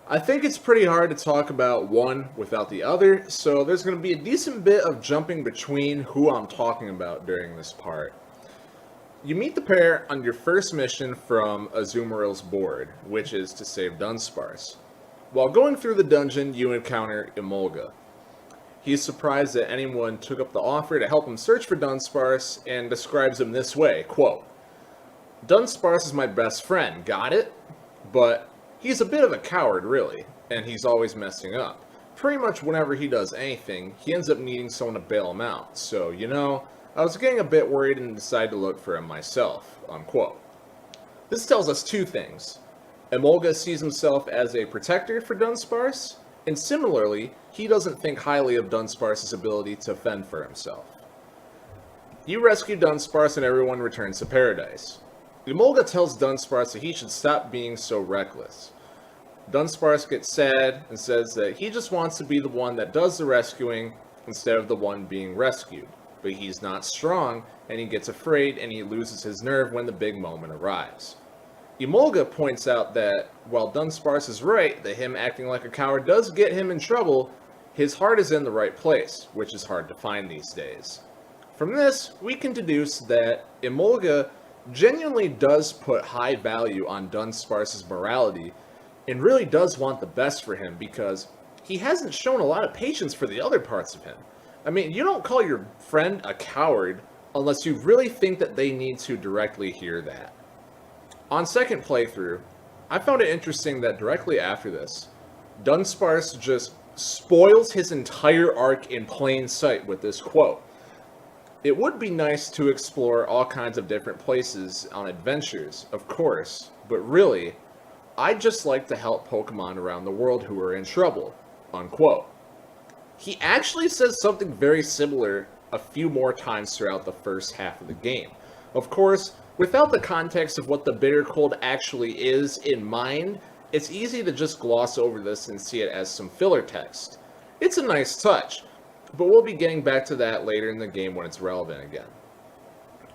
I think it's pretty hard to talk about one without the other, so there's going to be a decent bit of jumping between who I'm talking about during this part. You meet the pair on your first mission from Azumaril's board, which is to save Dunsparce. While going through the dungeon, you encounter Emolga. He's surprised that anyone took up the offer to help him search for Dunsparce and describes him this way, quote, "Dunsparce is my best friend, got it? But he's a bit of a coward, really, and he's always messing up. Pretty much whenever he does anything, he ends up needing someone to bail him out. So, I was getting a bit worried and decided to look for him myself," unquote. This tells us two things. Emolga sees himself as a protector for Dunsparce, and similarly, he doesn't think highly of Dunsparce's ability to fend for himself. You rescue Dunsparce and everyone returns to paradise. Emolga tells Dunsparce that he should stop being so reckless. Dunsparce gets sad and says that he just wants to be the one that does the rescuing instead of the one being rescued. But he's not strong, and he gets afraid and he loses his nerve when the big moment arrives. Emolga points out that while Dunsparce is right that him acting like a coward does get him in trouble, his heart is in the right place, which is hard to find these days. From this, we can deduce that Emolga genuinely does put high value on Dunsparce's morality and really does want the best for him because he hasn't shown a lot of patience for the other parts of him. I mean, you don't call your friend a coward unless you really think that they need to directly hear that. On second playthrough, I found it interesting that directly after this, Dunsparce just spoils his entire arc in plain sight with this quote. It would be nice to explore all kinds of different places on adventures, of course, but really, I'd just like to help Pokemon around the world who are in trouble, unquote. He actually says something very similar a few more times throughout the first half of the game. Of course, without the context of what the Bittercold actually is in mind, it's easy to just gloss over this and see it as some filler text. It's a nice touch, but we'll be getting back to that later in the game when it's relevant again.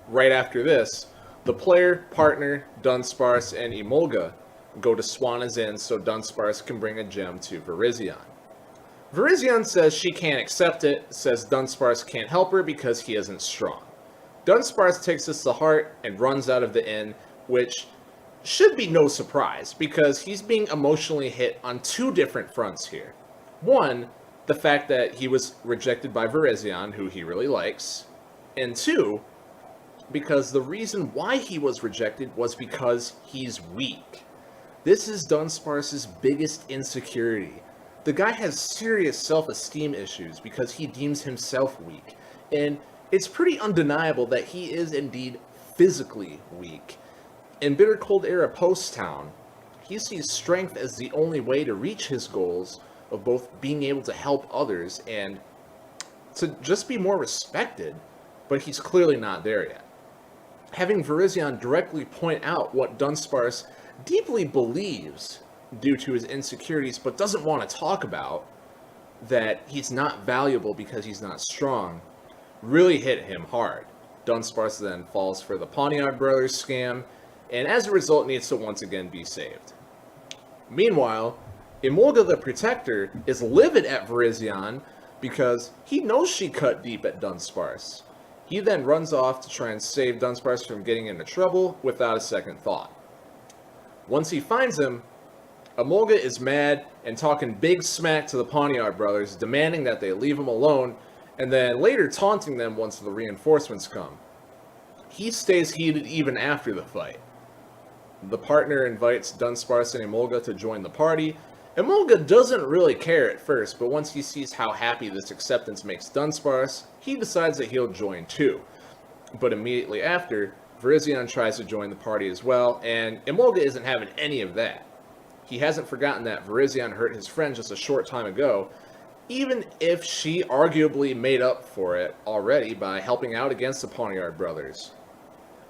Right after this, the player, partner, Dunsparce, and Emolga go to Swana's Inn so Dunsparce can bring a gem to Virizion. Virizion says she can't accept it, says Dunsparce can't help her because he isn't strong. Dunsparce takes this to heart and runs out of the inn, which should be no surprise because he's being emotionally hit on two different fronts here. One, the fact that he was rejected by Virizion, who he really likes, and two, because the reason why he was rejected was because he's weak. This is Dunsparce's biggest insecurity. The guy has serious self-esteem issues because he deems himself weak, and it's pretty undeniable that he is indeed physically weak. In Bittercold era Post-Town, he sees strength as the only way to reach his goals of both being able to help others and to just be more respected, but he's clearly not there yet. Having Virizion directly point out what Dunsparce deeply believes due to his insecurities but doesn't want to talk about, that he's not valuable because he's not strong, really hit him hard. Dunsparce then falls for the Pawniard Brothers scam, and as a result needs to once again be saved. Meanwhile, Emolga the Protector is livid at Virizion because he knows she cut deep at Dunsparce. He then runs off to try and save Dunsparce from getting into trouble without a second thought. Once he finds him, Emolga is mad and talking big smack to the Pawniard Brothers, demanding that they leave him alone, and then later taunting them once the reinforcements come. He stays heated even after the fight. The partner invites Dunsparce and Emolga to join the party. Emolga doesn't really care at first, but once he sees how happy this acceptance makes Dunsparce, he decides that he'll join too. But immediately after, Virizion tries to join the party as well, and Emolga isn't having any of that. He hasn't forgotten that Virizion hurt his friend just a short time ago, even if she arguably made up for it already by helping out against the Pawniard Brothers.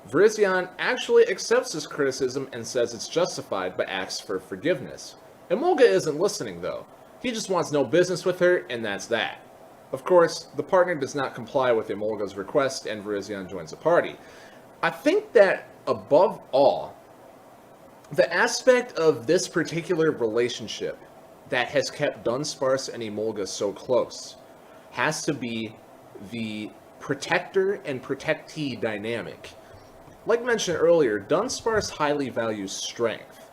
Virizion actually accepts this criticism and says it's justified, but asks for forgiveness. Emolga isn't listening though. He just wants no business with her, and that's that. Of course, the partner does not comply with Emolga's request, and Virizion joins the party. I think that, above all, the aspect of this particular relationship that has kept Dunsparce and Emolga so close has to be the protector and protectee dynamic. Like mentioned earlier, Dunsparce highly values strength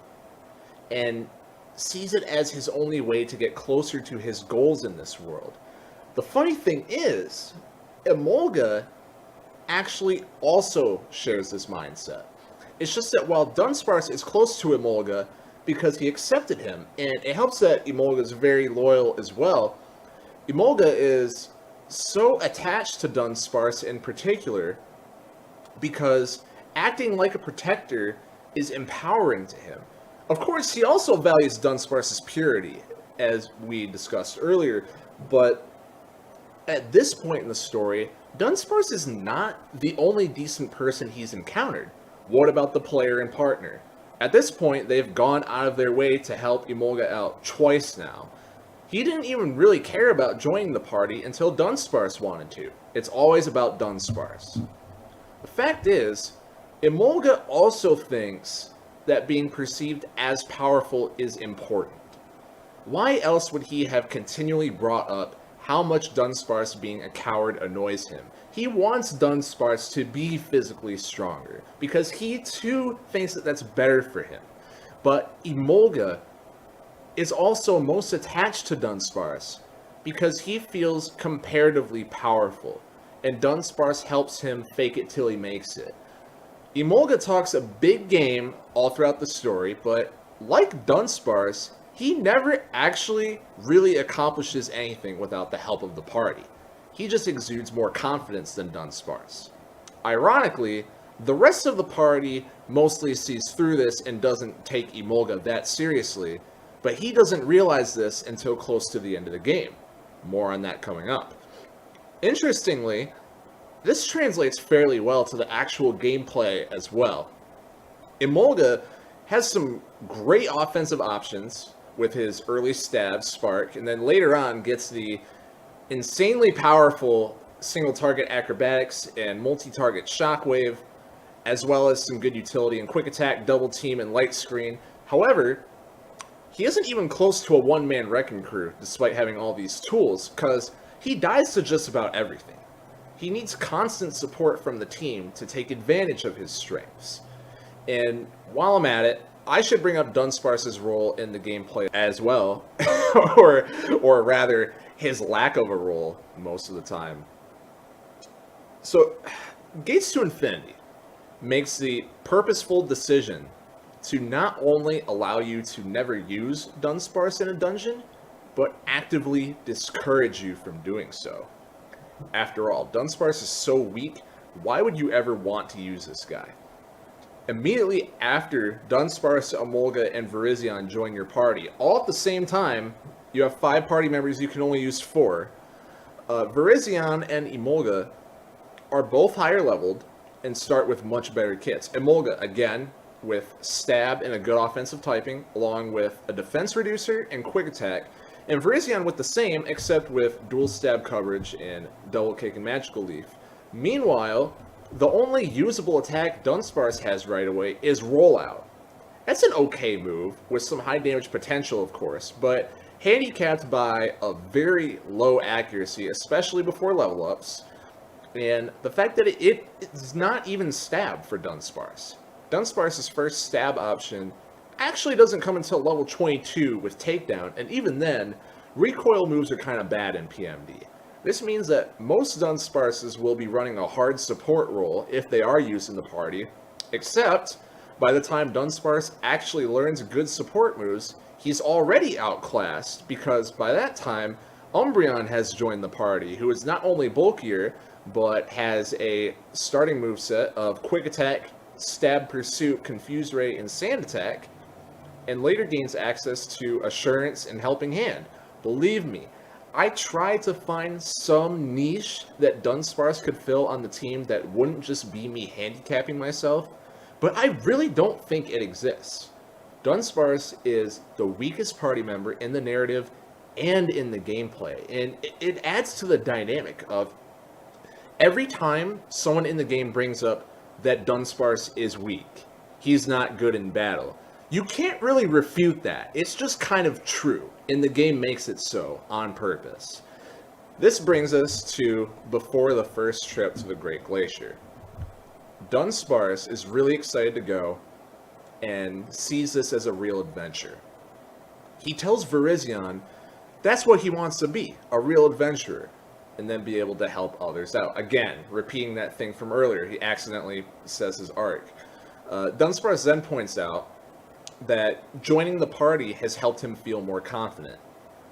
and sees it as his only way to get closer to his goals in this world. The funny thing is, Emolga actually also shares this mindset. It's just that while Dunsparce is close to Emolga because he accepted him, and it helps that Emolga is very loyal as well, Emolga is so attached to Dunsparce in particular because acting like a protector is empowering to him. Of course, he also values Dunsparce's purity, as we discussed earlier, but at this point in the story, Dunsparce is not the only decent person he's encountered. What about the player and partner? At this point, they've gone out of their way to help Emolga out twice now. He didn't even really care about joining the party until Dunsparce wanted to. It's always about Dunsparce. The fact is, Emolga also thinks that being perceived as powerful is important. Why else would he have continually brought up how much Dunsparce being a coward annoys him? He wants Dunsparce to be physically stronger, because he too thinks that that's better for him. But Emolga is also most attached to Dunsparce because he feels comparatively powerful, and Dunsparce helps him fake it till he makes it. Emolga talks a big game all throughout the story, but like Dunsparce, he never actually really accomplishes anything without the help of the party. He just exudes more confidence than Dunsparce. Ironically, the rest of the party mostly sees through this and doesn't take Emolga that seriously, but he doesn't realize this until close to the end of the game. More on that coming up. Interestingly, this translates fairly well to the actual gameplay as well. Emolga has some great offensive options with his early stab, Spark, and then later on gets the insanely powerful single target acrobatics and multi-target shockwave, as well as some good utility in quick attack, double team, and light screen. However, he isn't even close to a one-man wrecking crew despite having all these tools, because he dies to just about everything. He needs constant support from the team to take advantage of his strengths. And while I'm at it, I should bring up Dunsparce's role in the gameplay as well, or rather, his lack of a role most of the time. So, Gates to Infinity makes the purposeful decision to not only allow you to never use Dunsparce in a dungeon, but actively discourage you from doing so. After all, Dunsparce is so weak, why would you ever want to use this guy? Immediately after Dunsparce, Emolga, and Virizion join your party, all at the same time, you have 5 party members, you can only use 4. Virizion and Emolga are both higher leveled and start with much better kits. Emolga, again, with stab and a good offensive typing, along with a defense reducer and quick attack, and Virizion with the same, except with dual stab coverage and double kick and magical leaf. Meanwhile, the only usable attack Dunsparce has right away is Rollout. That's an okay move, with some high damage potential of course, but handicapped by a very low accuracy, especially before level ups, and the fact that it is not even stab for Dunsparce. Dunsparce's first stab option actually doesn't come until level 22 with Takedown, and even then, recoil moves are kind of bad in PMD. This means that most Dunsparces will be running a hard support role if they are used in the party, except by the time Dunsparce actually learns good support moves, he's already outclassed because by that time, Umbreon has joined the party, who is not only bulkier, but has a starting moveset of Quick Attack, Stab Pursuit, Confuse Ray, and Sand Attack, and later gains access to Assurance and Helping Hand. Believe me, I tried to find some niche that Dunsparce could fill on the team that wouldn't just be me handicapping myself, but I really don't think it exists. Dunsparce is the weakest party member in the narrative and in the gameplay, and it adds to the dynamic of every time someone in the game brings up that Dunsparce is weak, he's not good in battle, you can't really refute that. It's just kind of true, and the game makes it so on purpose. This brings us to before the first trip to the Great Glacier. Dunsparce is really excited to go and sees this as a real adventure. He tells Virizion that's what he wants to be, a real adventurer, and then be able to help others out. Again, repeating that thing from earlier, he accidentally says his arc. Dunsparce then points out that joining the party has helped him feel more confident.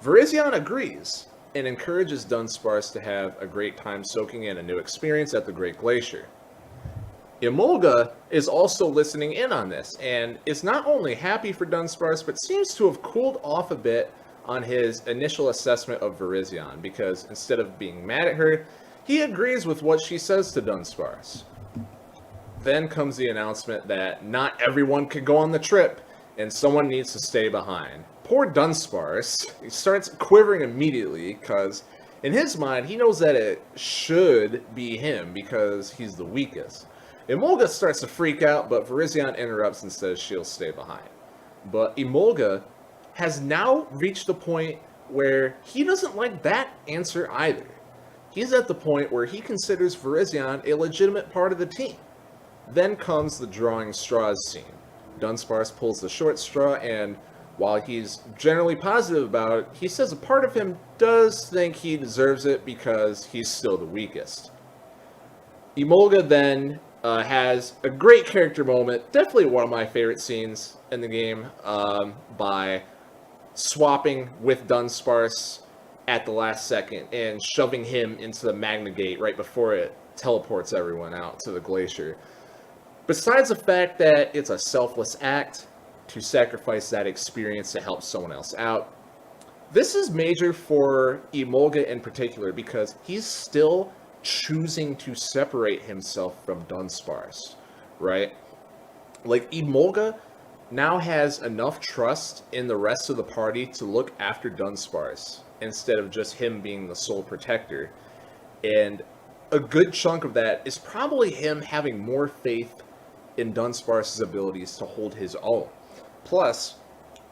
Virizion agrees and encourages Dunsparce to have a great time soaking in a new experience at the Great Glacier. Emolga is also listening in on this and is not only happy for Dunsparce, but seems to have cooled off a bit on his initial assessment of Virizion, because instead of being mad at her, he agrees with what she says to Dunsparce. Then comes the announcement that not everyone can go on the trip, and someone needs to stay behind. Poor Dunsparce, he starts quivering immediately, because in his mind, he knows that it should be him, because he's the weakest. Emolga starts to freak out, but Virizion interrupts and says she'll stay behind. But Emolga has now reached the point where he doesn't like that answer either. He's at the point where he considers Virizion a legitimate part of the team. Then comes the drawing straws scene. Dunsparce pulls the short straw and While he's generally positive about it, he says a part of him does think he deserves it because he's still the weakest. Emolga then has a great character moment, definitely one of my favorite scenes in the game, by swapping with Dunsparce at the last second and shoving him into the Magna Gate right before it teleports everyone out to the Glacier. Besides the fact that it's a selfless act to sacrifice that experience to help someone else out, this is major for Emolga in particular because he's still choosing to separate himself from Dunsparce, right? Like, Emolga now has enough trust in the rest of the party to look after Dunsparce instead of just him being the sole protector. And a good chunk of that is probably him having more faith in Dunsparce's abilities to hold his own. Plus,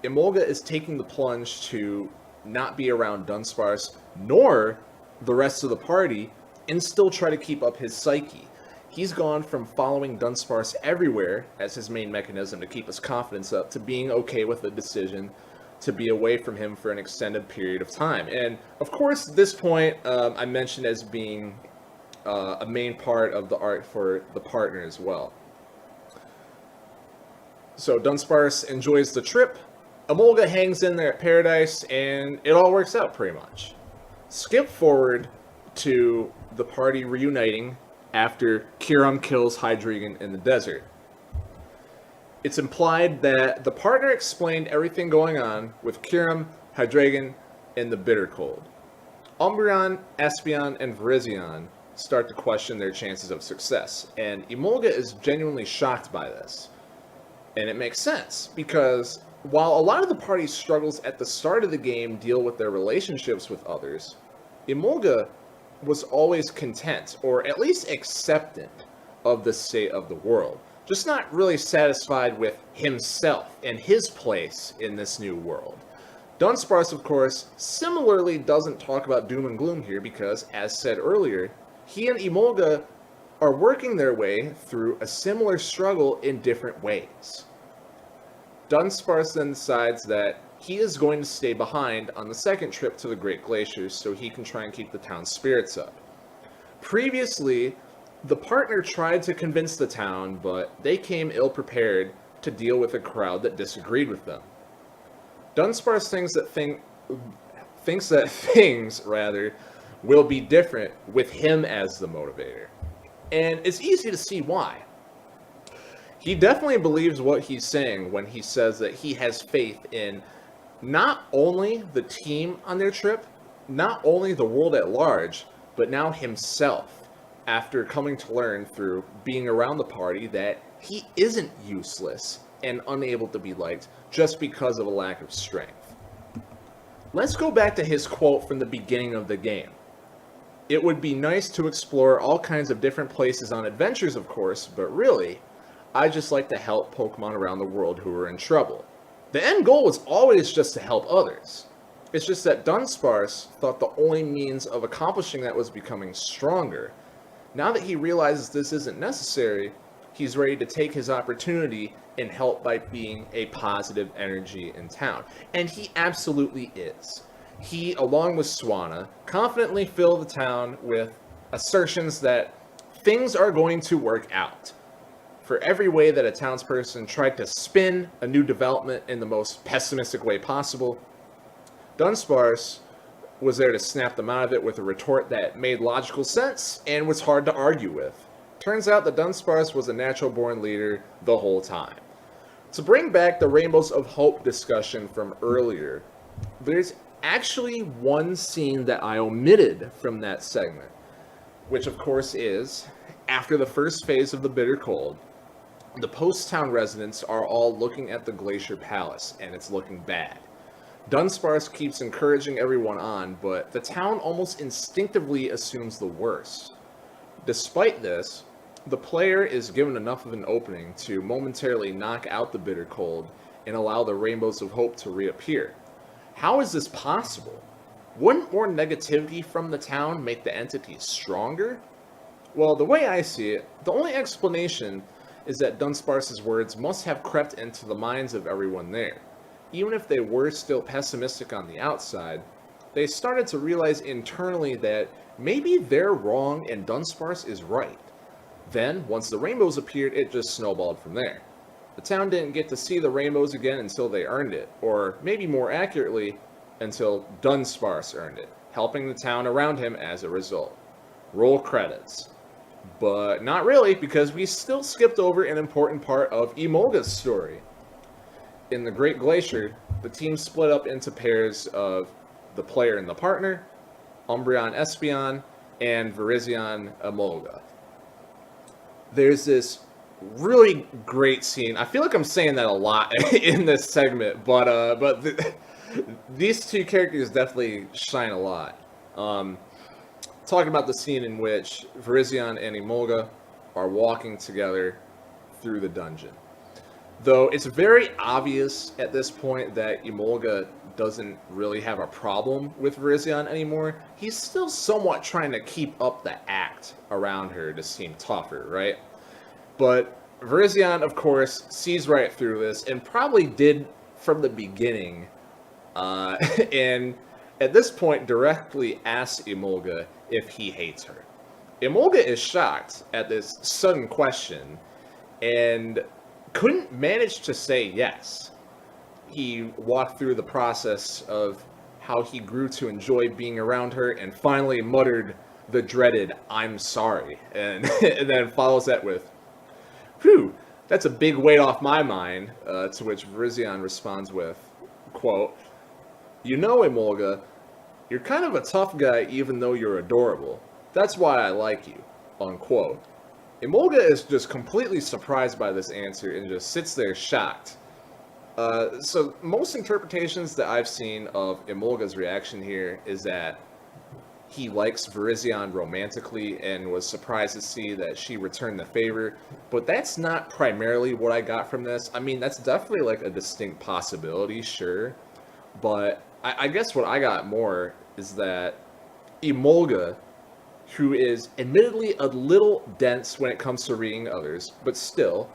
Emolga is taking the plunge to not be around Dunsparce nor the rest of the party and still try to keep up his psyche. He's gone from following Dunsparce everywhere as his main mechanism to keep his confidence up to being okay with the decision to be away from him for an extended period of time. And of course, this point I mentioned as being a main part of the art for the partner as well. So Dunsparce enjoys the trip, Emolga hangs in there at Paradise, and it all works out pretty much. Skip forward to the party reuniting after Kyurem kills Hydreigon in the desert. It's implied that the partner explained everything going on with Kyurem, Hydreigon, and the Bittercold. Umbreon, Espeon, and Virizion start to question their chances of success, and Emolga is genuinely shocked by this. And it makes sense, because while a lot of the party's struggles at the start of the game deal with their relationships with others, Emolga was always content, or at least acceptant, of the state of the world. Just not really satisfied with himself and his place in this new world. Dunsparce, of course, similarly doesn't talk about doom and gloom here because, as said earlier, he and Emolga are working their way through a similar struggle in different ways. Dunsparce then decides that he is going to stay behind on the second trip to the Great Glacier so he can try and keep the town's spirits up. Previously, the partner tried to convince the town, but they came ill-prepared to deal with a crowd that disagreed with them. Dunsparce thinks that things will be different with him as the motivator. And it's easy to see why. He definitely believes what he's saying when he says that he has faith in not only the team on their trip, not only the world at large, but now himself, after coming to learn through being around the party that he isn't useless and unable to be liked just because of a lack of strength. Let's go back to his quote from the beginning of the game. It would be nice to explore all kinds of different places on adventures, of course, but really, I just like to help Pokemon around the world who are in trouble. The end goal was always just to help others. It's just that Dunsparce thought the only means of accomplishing that was becoming stronger. Now that he realizes this isn't necessary, he's ready to take his opportunity and help by being a positive energy in town. And he absolutely is. He, along with Swanna, confidently fill the town with assertions that things are going to work out. For every way that a townsperson tried to spin a new development in the most pessimistic way possible, Dunsparce was there to snap them out of it with a retort that made logical sense and was hard to argue with. Turns out that Dunsparce was a natural-born leader the whole time. To bring back the Rainbows of Hope discussion from earlier, there's actually one scene that I omitted from that segment, which of course is, after the first phase of the Bittercold, the post-town residents are all looking at the Glacier Palace, and it's looking bad. Dunsparce keeps encouraging everyone on, but the town almost instinctively assumes the worst. Despite this, the player is given enough of an opening to momentarily knock out the Bittercold and allow the Rainbows of Hope to reappear. How is this possible? Wouldn't more negativity from the town make the entity stronger? Well, the way I see it, the only explanation is that Dunsparce's words must have crept into the minds of everyone there. even if they were still pessimistic on the outside, they started to realize internally that maybe they're wrong and Dunsparce is right. Then, once the rainbows appeared, it just snowballed from there. The town didn't get to see the rainbows again until they earned it, or maybe more accurately, until Dunsparce earned it, helping the town around him as a result. Roll credits. But not really, because we still skipped over an important part of Emolga's story. In the Great Glacier, the team split up into pairs of the player and the partner, Umbreon Espeon, and Virizion Emolga. There's this really great scene. I feel like I'm saying that a lot in this segment, but these two characters definitely shine a lot. Talking about the scene in which Virizion and Emolga are walking together through the dungeon. Though it's very obvious at this point that Emolga doesn't really have a problem with Virizion anymore, he's still somewhat trying to keep up the act around her to seem tougher, right? But Virizion, of course, sees right through this, and probably did from the beginning, and at this point directly asks Emolga if he hates her. Emolga is shocked at this sudden question, and couldn't manage to say yes. He walked through the process of how he grew to enjoy being around her, and finally muttered the dreaded, "I'm sorry," and, and then follows that with, "Whew, that's a big weight off my mind," to which Virizion responds with, quote, "You know, Emolga, you're kind of a tough guy even though you're adorable. That's why I like you," unquote. Emolga is just completely surprised by this answer and just sits there shocked. So most interpretations that I've seen of Emolga's reaction here is that he likes Virizion romantically and was surprised to see that she returned the favor, but that's not primarily what I got from this. I mean, that's definitely like a distinct possibility, sure, but I guess what I got more is that Emolga, who is admittedly a little dense when it comes to reading others, but still,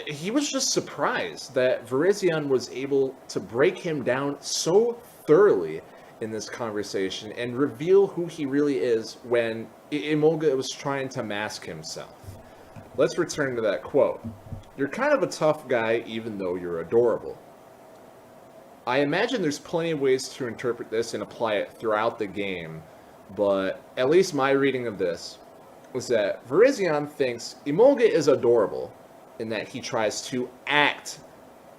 he was just surprised that Virizion was able to break him down so thoroughly in this conversation and reveal who he really is when Emolga was trying to mask himself. Let's return to that quote. "You're kind of a tough guy even though you're adorable." I imagine there's plenty of ways to interpret this and apply it throughout the game, but at least my reading of this was that Virizion thinks Emolga is adorable in that he tries to act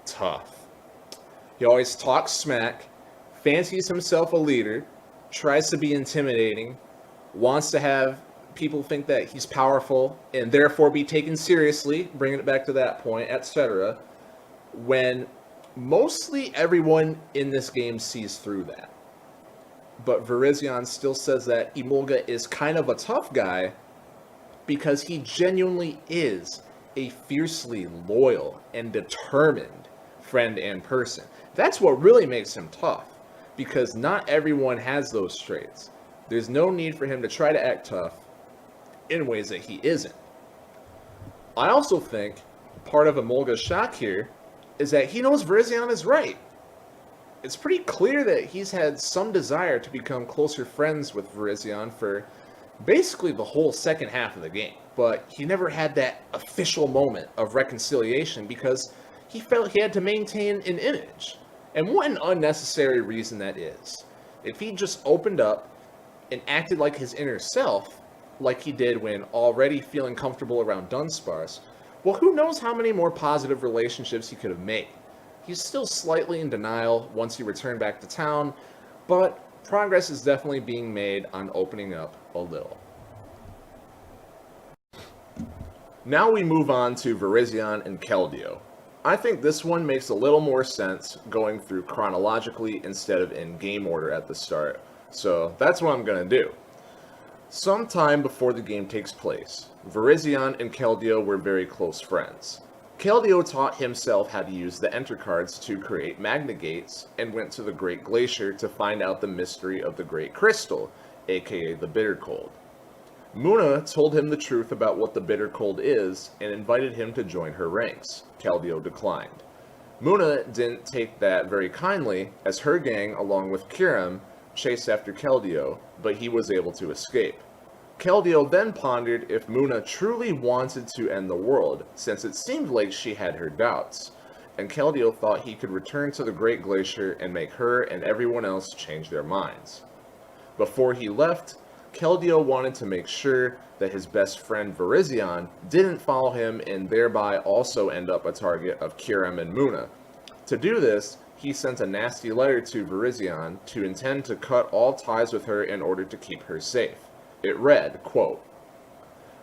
tough. He always talks smack, fancies himself a leader, tries to be intimidating, wants to have people think that he's powerful and therefore be taken seriously, bringing it back to that point, etc., when mostly everyone in this game sees through that. But Virizion still says that Emolga is kind of a tough guy because he genuinely is a fiercely loyal and determined friend and person. That's what really makes him tough, because not everyone has those traits. There's no need for him to try to act tough in ways that he isn't. I also think part of Emolga's shock here is that he knows Virizion is right. It's pretty clear that he's had some desire to become closer friends with Virizion for basically the whole second half of the game, but he never had that official moment of reconciliation because he felt he had to maintain an image. And what an unnecessary reason that is. If he just opened up and acted like his inner self, like he did when already feeling comfortable around Dunsparce, well, who knows how many more positive relationships he could have made. He's still slightly in denial once he returned back to town, but progress is definitely being made on opening up a little. Now we move on to Virizion and Keldeo. I think this one makes a little more sense going through chronologically instead of in game order at the start, so that's what I'm going to do. Sometime before the game takes place, Virizion and Keldeo were very close friends. Keldeo taught himself how to use the Enter cards to create Magna Gates and went to the Great Glacier to find out the mystery of the Great Crystal, aka the Bittercold. Munna told him the truth about what the Bittercold is and invited him to join her ranks. Keldeo declined. Munna didn't take that very kindly, as her gang, along with Kyurem, chased after Keldeo, but he was able to escape. Keldeo then pondered if Munna truly wanted to end the world, since it seemed like she had her doubts, and Keldeo thought he could return to the Great Glacier and make her and everyone else change their minds. Before he left, Keldeo wanted to make sure that his best friend Virizion didn't follow him and thereby also end up a target of Kyurem and Munna. To do this, he sent a nasty letter to Virizion to intend to cut all ties with her in order to keep her safe. It read, quote,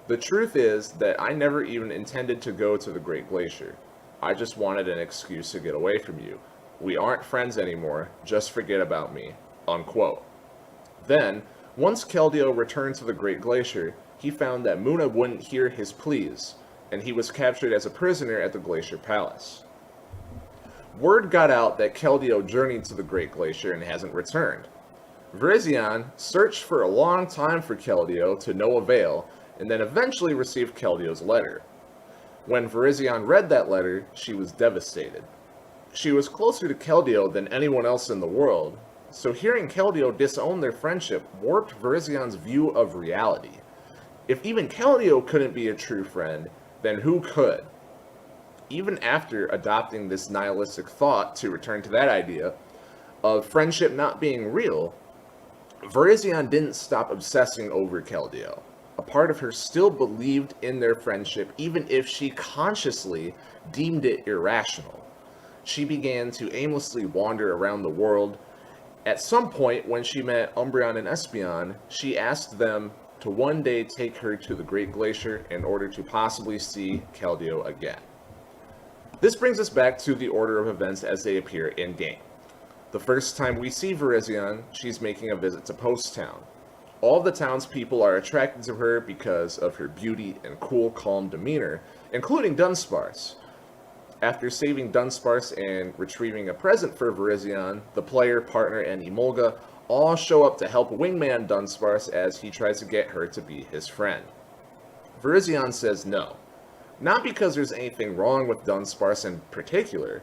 "The truth is that I never even intended to go to the Great Glacier. I just wanted an excuse to get away from you. We aren't friends anymore, just forget about me." Unquote. Then, once Keldeo returned to the Great Glacier, he found that Munna wouldn't hear his pleas, and he was captured as a prisoner at the Glacier Palace. Word got out that Keldeo journeyed to the Great Glacier and hasn't returned. Virizion searched for a long time for Keldeo to no avail, and then eventually received Keldeo's letter. When Virizion read that letter, she was devastated. She was closer to Keldeo than anyone else in the world, so hearing Keldeo disown their friendship warped Virizion's view of reality. If even Keldeo couldn't be a true friend, then who could? Even after adopting this nihilistic thought, to return to that idea, of friendship not being real, Virizion didn't stop obsessing over Keldeo. A part of her still believed in their friendship, even if she consciously deemed it irrational. She began to aimlessly wander around the world. At some point, when she met Umbreon and Espeon, she asked them to one day take her to the Great Glacier in order to possibly see Keldeo again. This brings us back to the order of events as they appear in-game. The first time we see Virizion, she's making a visit to Post Town. All the townspeople are attracted to her because of her beauty and cool, calm demeanor, including Dunsparce. After saving Dunsparce and retrieving a present for Virizion, the player, partner, and Emolga all show up to help Wingman Dunsparce as he tries to get her to be his friend. Virizion says no. Not because there's anything wrong with Dunsparce in particular,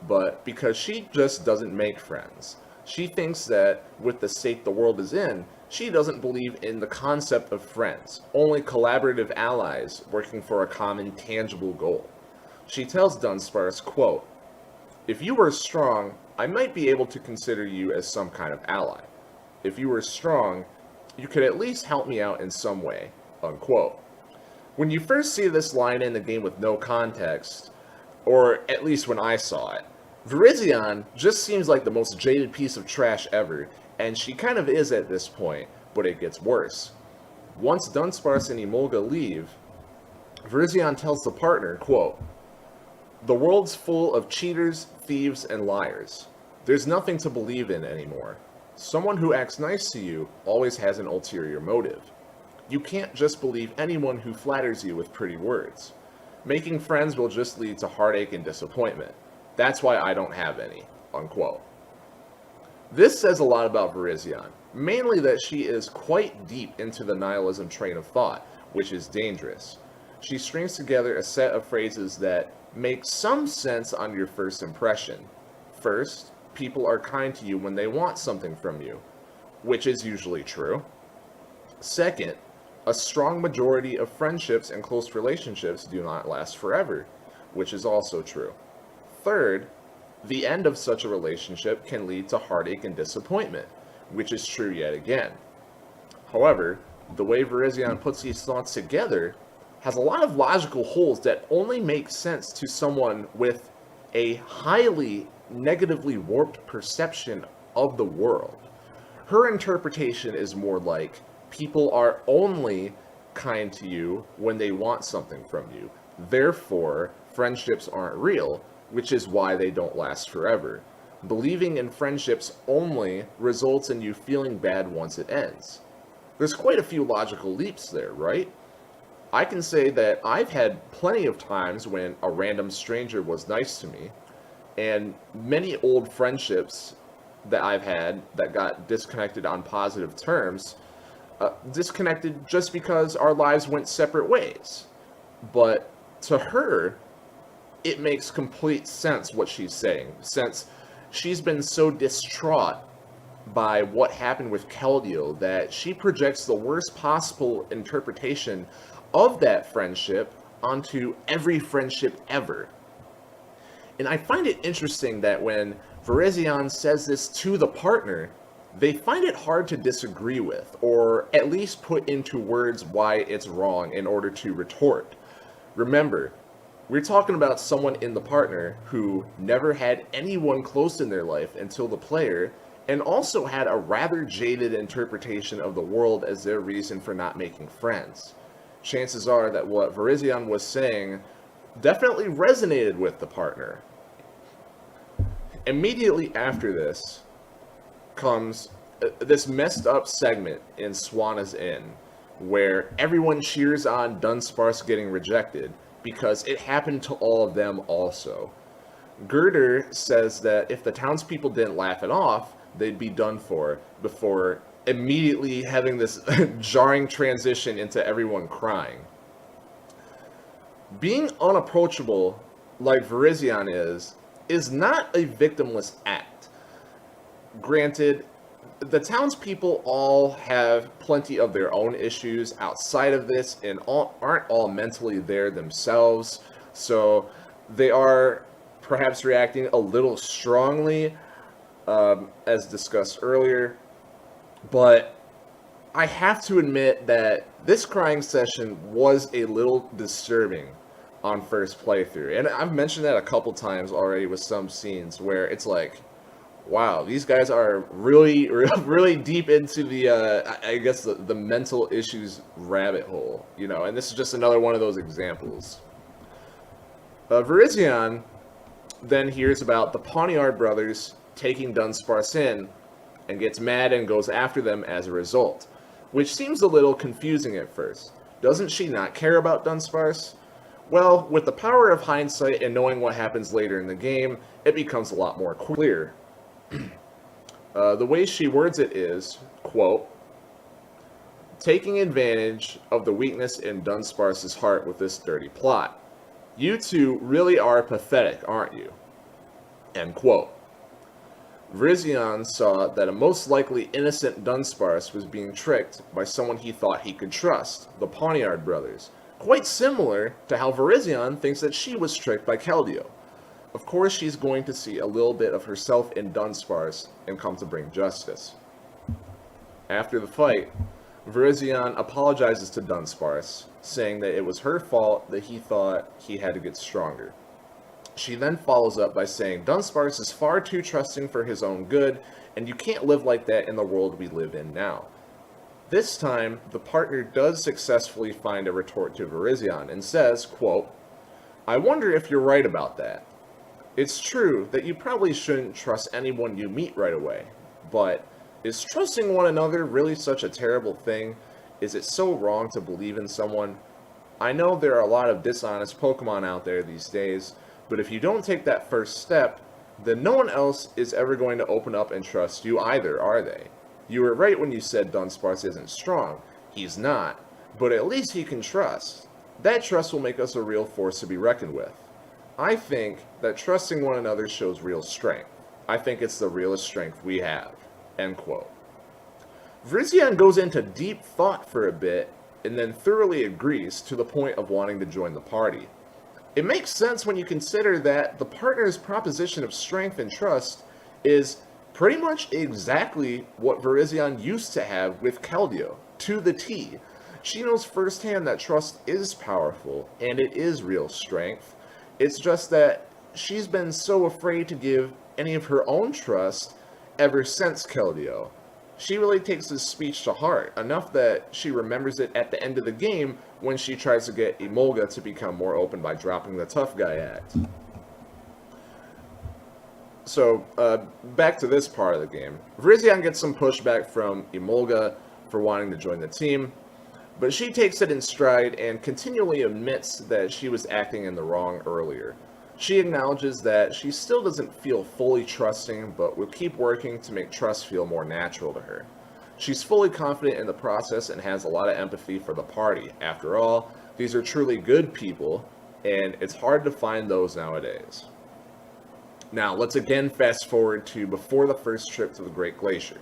but because she just doesn't make friends. She thinks that with the state the world is in, she doesn't believe in the concept of friends, only collaborative allies working for a common, tangible goal. She tells Dunsparce, quote, "If you were strong, I might be able to consider you as some kind of ally. If you were strong, you could at least help me out in some way," unquote. When you first see this line in the game with no context, or at least when I saw it, Virizion just seems like the most jaded piece of trash ever, and she kind of is at this point, but it gets worse. Once Dunsparce and Emolga leave, Virizion tells the partner, quote, "The world's full of cheaters, thieves, and liars. There's nothing to believe in anymore. Someone who acts nice to you always has an ulterior motive. You can't just believe anyone who flatters you with pretty words. Making friends will just lead to heartache and disappointment. That's why I don't have any," unquote. This says a lot about Virizion, mainly that she is quite deep into the nihilism train of thought, which is dangerous. She strings together a set of phrases that make some sense on your first impression. First, people are kind to you when they want something from you, which is usually true. Second, a strong majority of friendships and close relationships do not last forever, which is also true. Third, the end of such a relationship can lead to heartache and disappointment, which is true yet again. However, the way Virizion puts these thoughts together has a lot of logical holes that only make sense to someone with a highly negatively warped perception of the world. Her interpretation is more like, people are only kind to you when they want something from you. Therefore, friendships aren't real, which is why they don't last forever. Believing in friendships only results in you feeling bad once it ends. There's quite a few logical leaps there, right? I can say that I've had plenty of times when a random stranger was nice to me, and many old friendships that I've had that got disconnected on positive terms, disconnected just because our lives went separate ways. But to her, it makes complete sense what she's saying, since she's been so distraught by what happened with Keldeo that she projects the worst possible interpretation of that friendship onto every friendship ever. And I find it interesting that when Virizion says this to the partner, they find it hard to disagree with, or at least put into words why it's wrong in order to retort. Remember, we're talking about someone in the partner who never had anyone close in their life until the player, and also had a rather jaded interpretation of the world as their reason for not making friends. Chances are that what Virizion was saying definitely resonated with the partner. Immediately after this comes this messed up segment in Swanna's Inn, where everyone cheers on Dunsparce getting rejected, because it happened to all of them also. Gurdurr says that if the townspeople didn't laugh it off, they'd be done for, before immediately having this jarring transition into everyone crying. Being unapproachable, like Virizion is not a victimless act. Granted, the townspeople all have plenty of their own issues outside of this and aren't all mentally there themselves, so they are perhaps reacting a little strongly, as discussed earlier. But I have to admit that this crying session was a little disturbing on first playthrough. And I've mentioned that a couple times already with some scenes where it's like, wow, these guys are really, really deep into the, I guess, the mental issues rabbit hole, you know, and this is just another one of those examples. Virizion then hears about the Pawniard brothers taking Dunsparce in, and gets mad and goes after them as a result, which seems a little confusing at first. Doesn't she not care about Dunsparce? Well, with the power of hindsight and knowing what happens later in the game, it becomes a lot more clear. The way she words it is, quote, taking advantage of the weakness in Dunsparce's heart with this dirty plot. You two really are pathetic, aren't you? End quote. Virizion saw that a most likely innocent Dunsparce was being tricked by someone he thought he could trust, the Pawniard brothers, quite similar to how Virizion thinks that she was tricked by Keldeo. Of course, she's going to see a little bit of herself in Dunsparce and come to bring justice. After the fight, Virizion apologizes to Dunsparce, saying that it was her fault that he thought he had to get stronger. She then follows up by saying Dunsparce is far too trusting for his own good, and you can't live like that in the world we live in now. This time, the partner does successfully find a retort to Virizion and says, quote, I wonder if you're right about that. It's true that you probably shouldn't trust anyone you meet right away, but is trusting one another really such a terrible thing? Is it so wrong to believe in someone? I know there are a lot of dishonest Pokemon out there these days, but if you don't take that first step, then no one else is ever going to open up and trust you either, are they? You were right when you said Dunsparce isn't strong. He's not, but at least he can trust. That trust will make us a real force to be reckoned with. I think that trusting one another shows real strength. I think it's the realest strength we have. End quote. Virizion goes into deep thought for a bit, and then thoroughly agrees to the point of wanting to join the party. It makes sense when you consider that the partner's proposition of strength and trust is pretty much exactly what Virizion used to have with Keldeo, to the T. She knows firsthand that trust is powerful, and it is real strength. It's just that she's been so afraid to give any of her own trust ever since Keldeo. She really takes his speech to heart, enough that she remembers it at the end of the game when she tries to get Emolga to become more open by dropping the tough guy act. So, back to this part of the game. Virizion gets some pushback from Emolga for wanting to join the team, but she takes it in stride and continually admits that she was acting in the wrong earlier. She acknowledges that she still doesn't feel fully trusting, but will keep working to make trust feel more natural to her. She's fully confident in the process and has a lot of empathy for the party. After all, these are truly good people, and it's hard to find those nowadays. Now, let's again fast forward to before the first trip to the Great Glacier.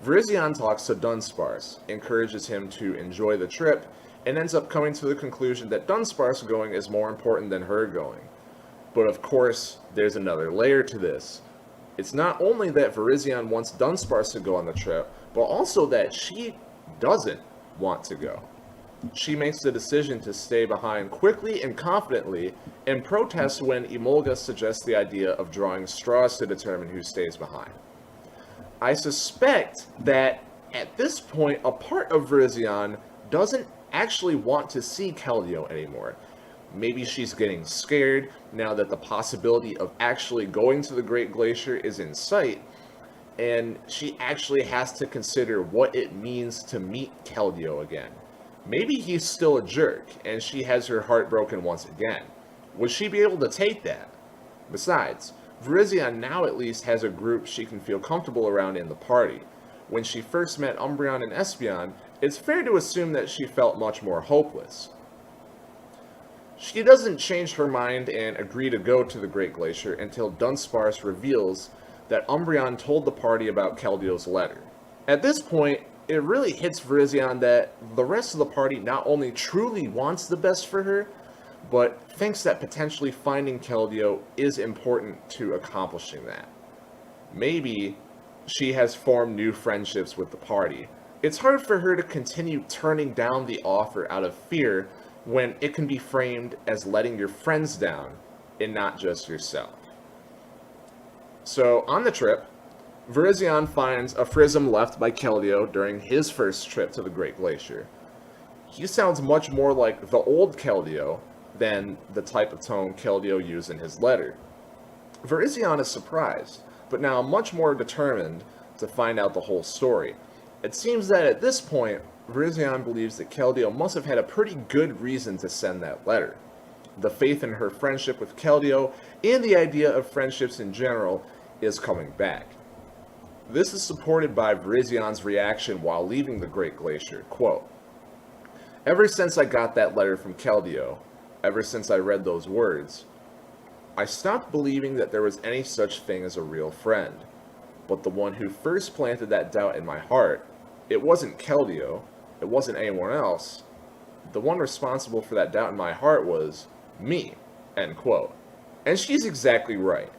Virizion talks to Dunsparce, encourages him to enjoy the trip, and ends up coming to the conclusion that Dunsparce going is more important than her going. But of course, there's another layer to this. It's not only that Virizion wants Dunsparce to go on the trip, but also that she doesn't want to go. She makes the decision to stay behind quickly and confidently, and protests when Emolga suggests the idea of drawing straws to determine who stays behind. I suspect that at this point, a part of Virizion doesn't actually want to see Keldeo anymore. Maybe she's getting scared now that the possibility of actually going to the Great Glacier is in sight, and she actually has to consider what it means to meet Keldeo again. Maybe he's still a jerk, and she has her heart broken once again. Would she be able to take that? Besides, Virizion now at least has a group she can feel comfortable around in the party. When she first met Umbreon and Espeon, it's fair to assume that she felt much more hopeless. She doesn't change her mind and agree to go to the Great Glacier until Dunsparce reveals that Umbreon told the party about Keldeo's letter. At this point, it really hits Virizion that the rest of the party not only truly wants the best for her, but thinks that potentially finding Keldeo is important to accomplishing that. Maybe she has formed new friendships with the party. It's hard for her to continue turning down the offer out of fear when it can be framed as letting your friends down and not just yourself. So, on the trip, Virizion finds a Frism left by Keldeo during his first trip to the Great Glacier. He sounds much more like the old Keldeo than the type of tone Keldeo used in his letter. Virizion is surprised, but now much more determined to find out the whole story. It seems that at this point, Virizion believes that Keldeo must have had a pretty good reason to send that letter. The faith in her friendship with Keldeo and the idea of friendships in general is coming back. This is supported by Virizion's reaction while leaving the Great Glacier. Quote, "Ever since I got that letter from Keldeo, ever since I read those words, I stopped believing that there was any such thing as a real friend. But the one who first planted that doubt in my heart, it wasn't Keldeo, it wasn't anyone else. The one responsible for that doubt in my heart was me." End quote. And she's exactly right.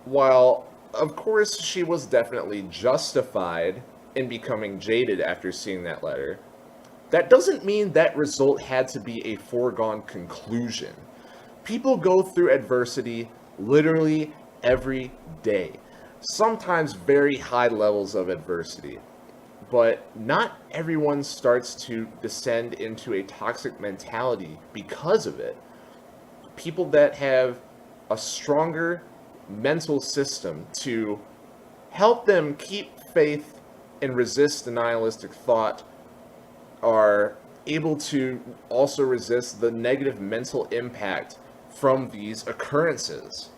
While, of course, she was definitely justified in becoming jaded after seeing that letter, that doesn't mean that result had to be a foregone conclusion. People go through adversity literally every day. Sometimes very high levels of adversity. But not everyone starts to descend into a toxic mentality because of it. People that have a stronger mental system to help them keep faith and resist the nihilistic thought are able to also resist the negative mental impact from these occurrences.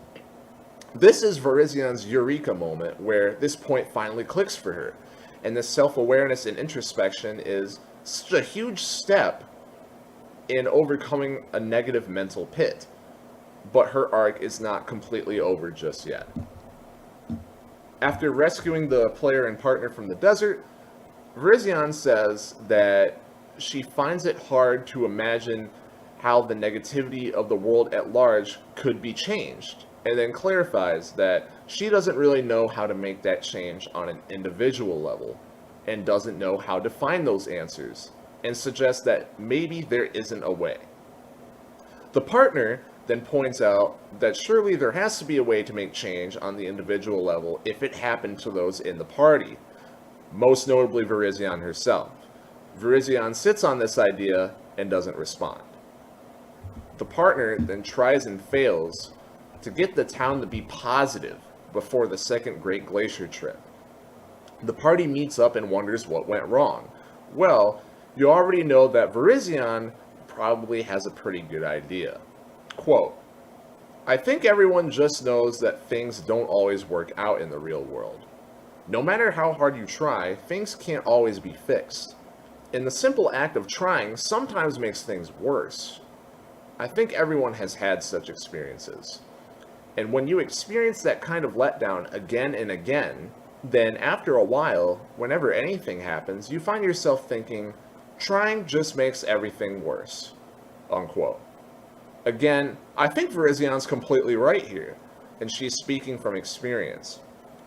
This is Virizion's Eureka moment, where this point finally clicks for her, and this self-awareness and introspection is such a huge step in overcoming a negative mental pit. But her arc is not completely over just yet. After rescuing the player and partner from the desert, Virizion says that she finds it hard to imagine how the negativity of the world at large could be changed, and then clarifies that she doesn't really know how to make that change on an individual level, and doesn't know how to find those answers, and suggests that maybe there isn't a way. The partner then points out that surely there has to be a way to make change on the individual level if it happened to those in the party, most notably Virizion herself. Virizion sits on this idea and doesn't respond. The partner then tries and fails to get the town to be positive before the second Great Glacier trip. The party meets up and wonders what went wrong. Well, you already know that Virizion probably has a pretty good idea. Quote, "I think everyone just knows that things don't always work out in the real world. No matter how hard you try, things can't always be fixed. And the simple act of trying sometimes makes things worse. I think everyone has had such experiences. And when you experience that kind of letdown again and again, then after a while, whenever anything happens, you find yourself thinking, trying just makes everything worse. Unquote. Again, I think Virizion's completely right here, and she's speaking from experience.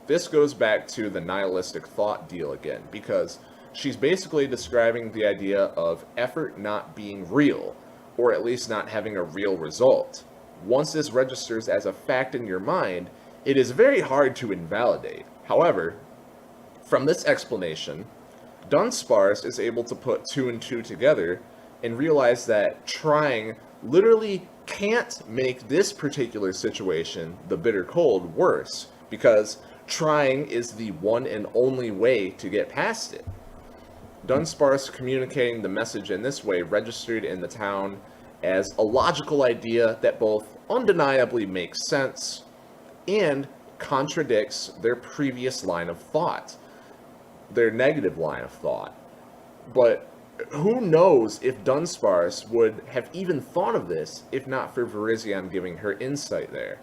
This goes back to the nihilistic thought deal again, because she's basically describing the idea of effort not being real, or at least not having a real result. Once this registers as a fact in your mind, it is very hard to invalidate. However, from this explanation, Dunsparce is able to put two and two together and realize that trying literally can't make this particular situation, the Bittercold, worse, because trying is the one and only way to get past it. Dunsparce communicating the message in this way registered in the town as a logical idea that both undeniably makes sense and contradicts their previous line of thought, their negative line of thought. But who knows if Dunsparce would have even thought of this if not for Virizion giving her insight there.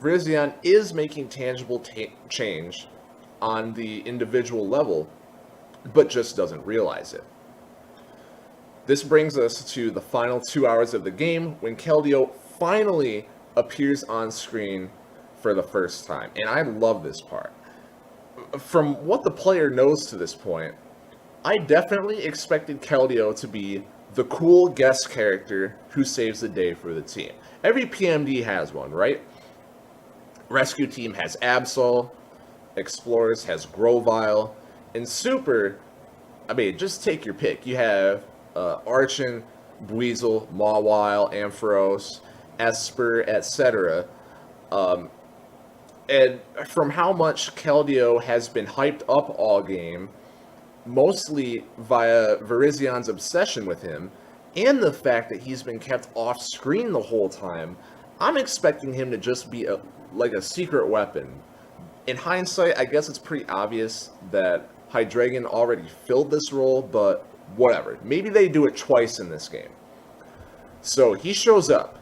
Virizion is making tangible change on the individual level, but just doesn't realize it. This brings us to the final 2 hours of the game when Keldeo finally appears on screen for the first time. And I love this part. From what the player knows to this point, I definitely expected Keldeo to be the cool guest character who saves the day for the team. Every PMD has one, right? Rescue Team has Absol, Explorers has Grovyle, and Super, I mean, just take your pick. You have Archon, Buizel, Mawile, Ampharos, Esper, etc. And from how much Keldeo has been hyped up all game, mostly via Virizion's obsession with him, and the fact that he's been kept off screen the whole time, I'm expecting him to just be like a secret weapon. In hindsight, I guess it's pretty obvious that Hydreigon already filled this role, but whatever. Maybe they do it twice in this game. So he shows up,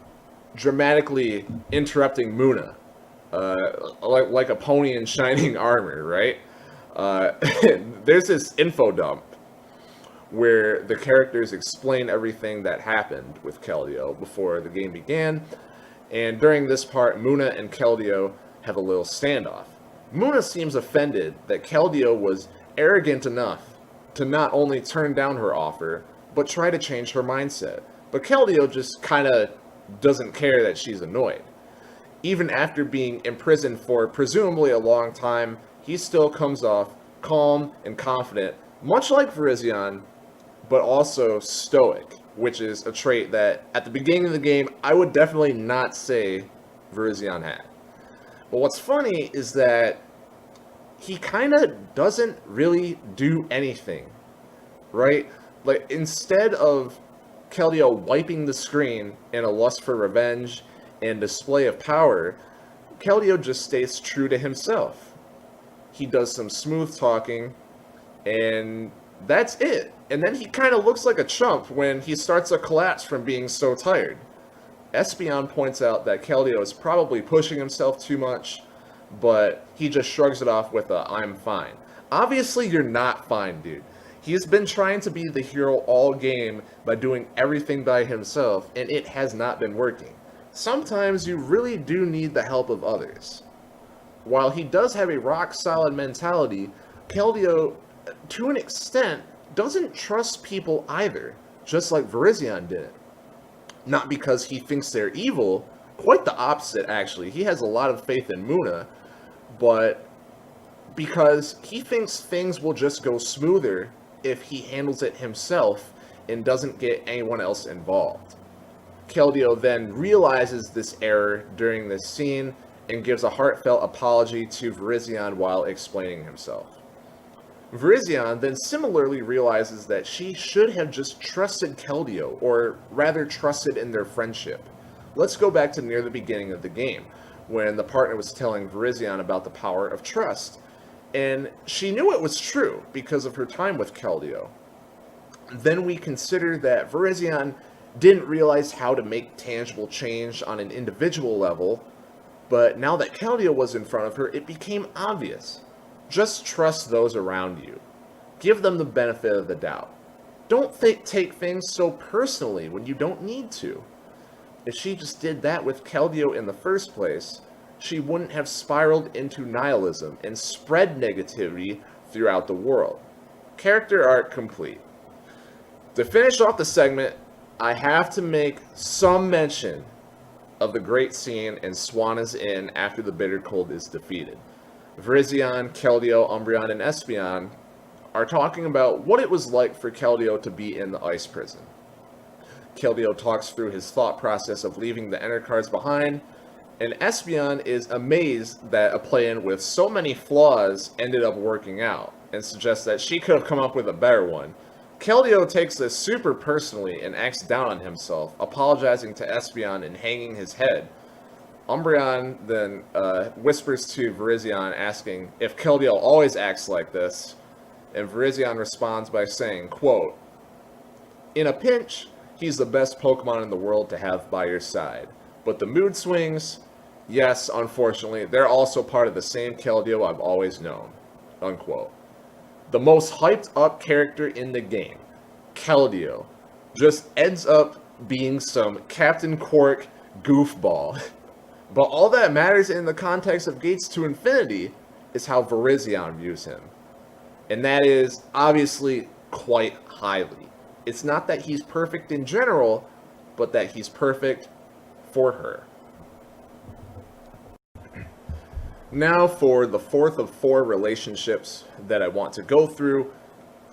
dramatically interrupting Munna, like a pony in shining armor, right? There's this info dump where the characters explain everything that happened with Keldeo before the game began, and during this part, Munna and Keldeo have a little standoff. Munna seems offended that Keldeo was arrogant enough to not only turn down her offer, but try to change her mindset. But Keldeo just kind of doesn't care that she's annoyed. Even after being imprisoned for presumably a long time, he still comes off calm and confident, much like Virizion, but also stoic, which is a trait that at the beginning of the game, I would definitely not say Virizion had. But what's funny is that he kind of doesn't really do anything, right? Like, instead of Keldeo wiping the screen in a lust for revenge and display of power, Keldeo just stays true to himself. He does some smooth talking, and that's it. And then he kind of looks like a chump when he starts to collapse from being so tired. Espeon points out that Keldeo is probably pushing himself too much, but he just shrugs it off with a, "I'm fine." Obviously, you're not fine, dude. He's been trying to be the hero all game by doing everything by himself, and it has not been working. Sometimes you really do need the help of others. While he does have a rock-solid mentality, Keldeo, to an extent, doesn't trust people either, just like Virizion did. Not because he thinks they're evil, quite the opposite, actually. He has a lot of faith in Munna, but because he thinks things will just go smoother if he handles it himself and doesn't get anyone else involved. Keldeo then realizes this error during this scene and gives a heartfelt apology to Virizion while explaining himself. Virizion then similarly realizes that she should have just trusted Keldeo, or rather trusted in their friendship. Let's go back to near the beginning of the game, when the partner was telling Virizion about the power of trust. And she knew it was true because of her time with Keldeo. Then we consider that Virizion didn't realize how to make tangible change on an individual level, but now that Keldeo was in front of her, it became obvious. Just trust those around you. Give them the benefit of the doubt. Don't take things so personally when you don't need to. If she just did that with Keldeo in the first place, she wouldn't have spiraled into nihilism and spread negativity throughout the world. Character arc complete. To finish off the segment, I have to make some mention of the great scene in Swanna's Inn after the Bittercold is defeated. Virizion, Keldeo, Umbreon, and Espeon are talking about what it was like for Keldeo to be in the ice prison. Keldeo talks through his thought process of leaving the enter cards behind, and Espeon is amazed that a plan with so many flaws ended up working out, and suggests that she could have come up with a better one. Keldeo takes this super personally and acts down on himself, apologizing to Espeon and hanging his head. Umbreon then whispers to Virizion, asking if Keldeo always acts like this, and Virizion responds by saying, quote, "In a pinch, he's the best Pokemon in the world to have by your side. But the mood swings, yes, unfortunately, they're also part of the same Keldeo I've always known." Unquote. The most hyped up character in the game, Keldeo, just ends up being some Captain Quark goofball. But all that matters in the context of Gates to Infinity is how Virizion views him. And that is obviously quite highly. It's not that he's perfect in general, but that he's perfect for her. Now for the fourth of four relationships that I want to go through,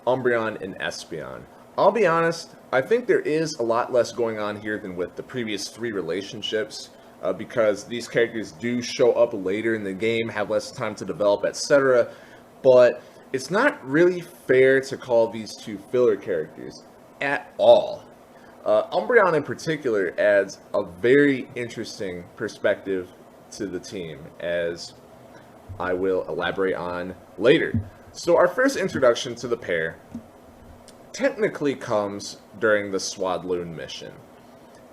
Umbreon and Espeon. I'll be honest, I think there is a lot less going on here than with the previous three relationships, because these characters do show up later in the game, have less time to develop, etc. But it's not really fair to call these two filler characters at all. Umbreon in particular adds a very interesting perspective to the team, as I will elaborate on later. So our first introduction to the pair technically comes during the Swadloon mission.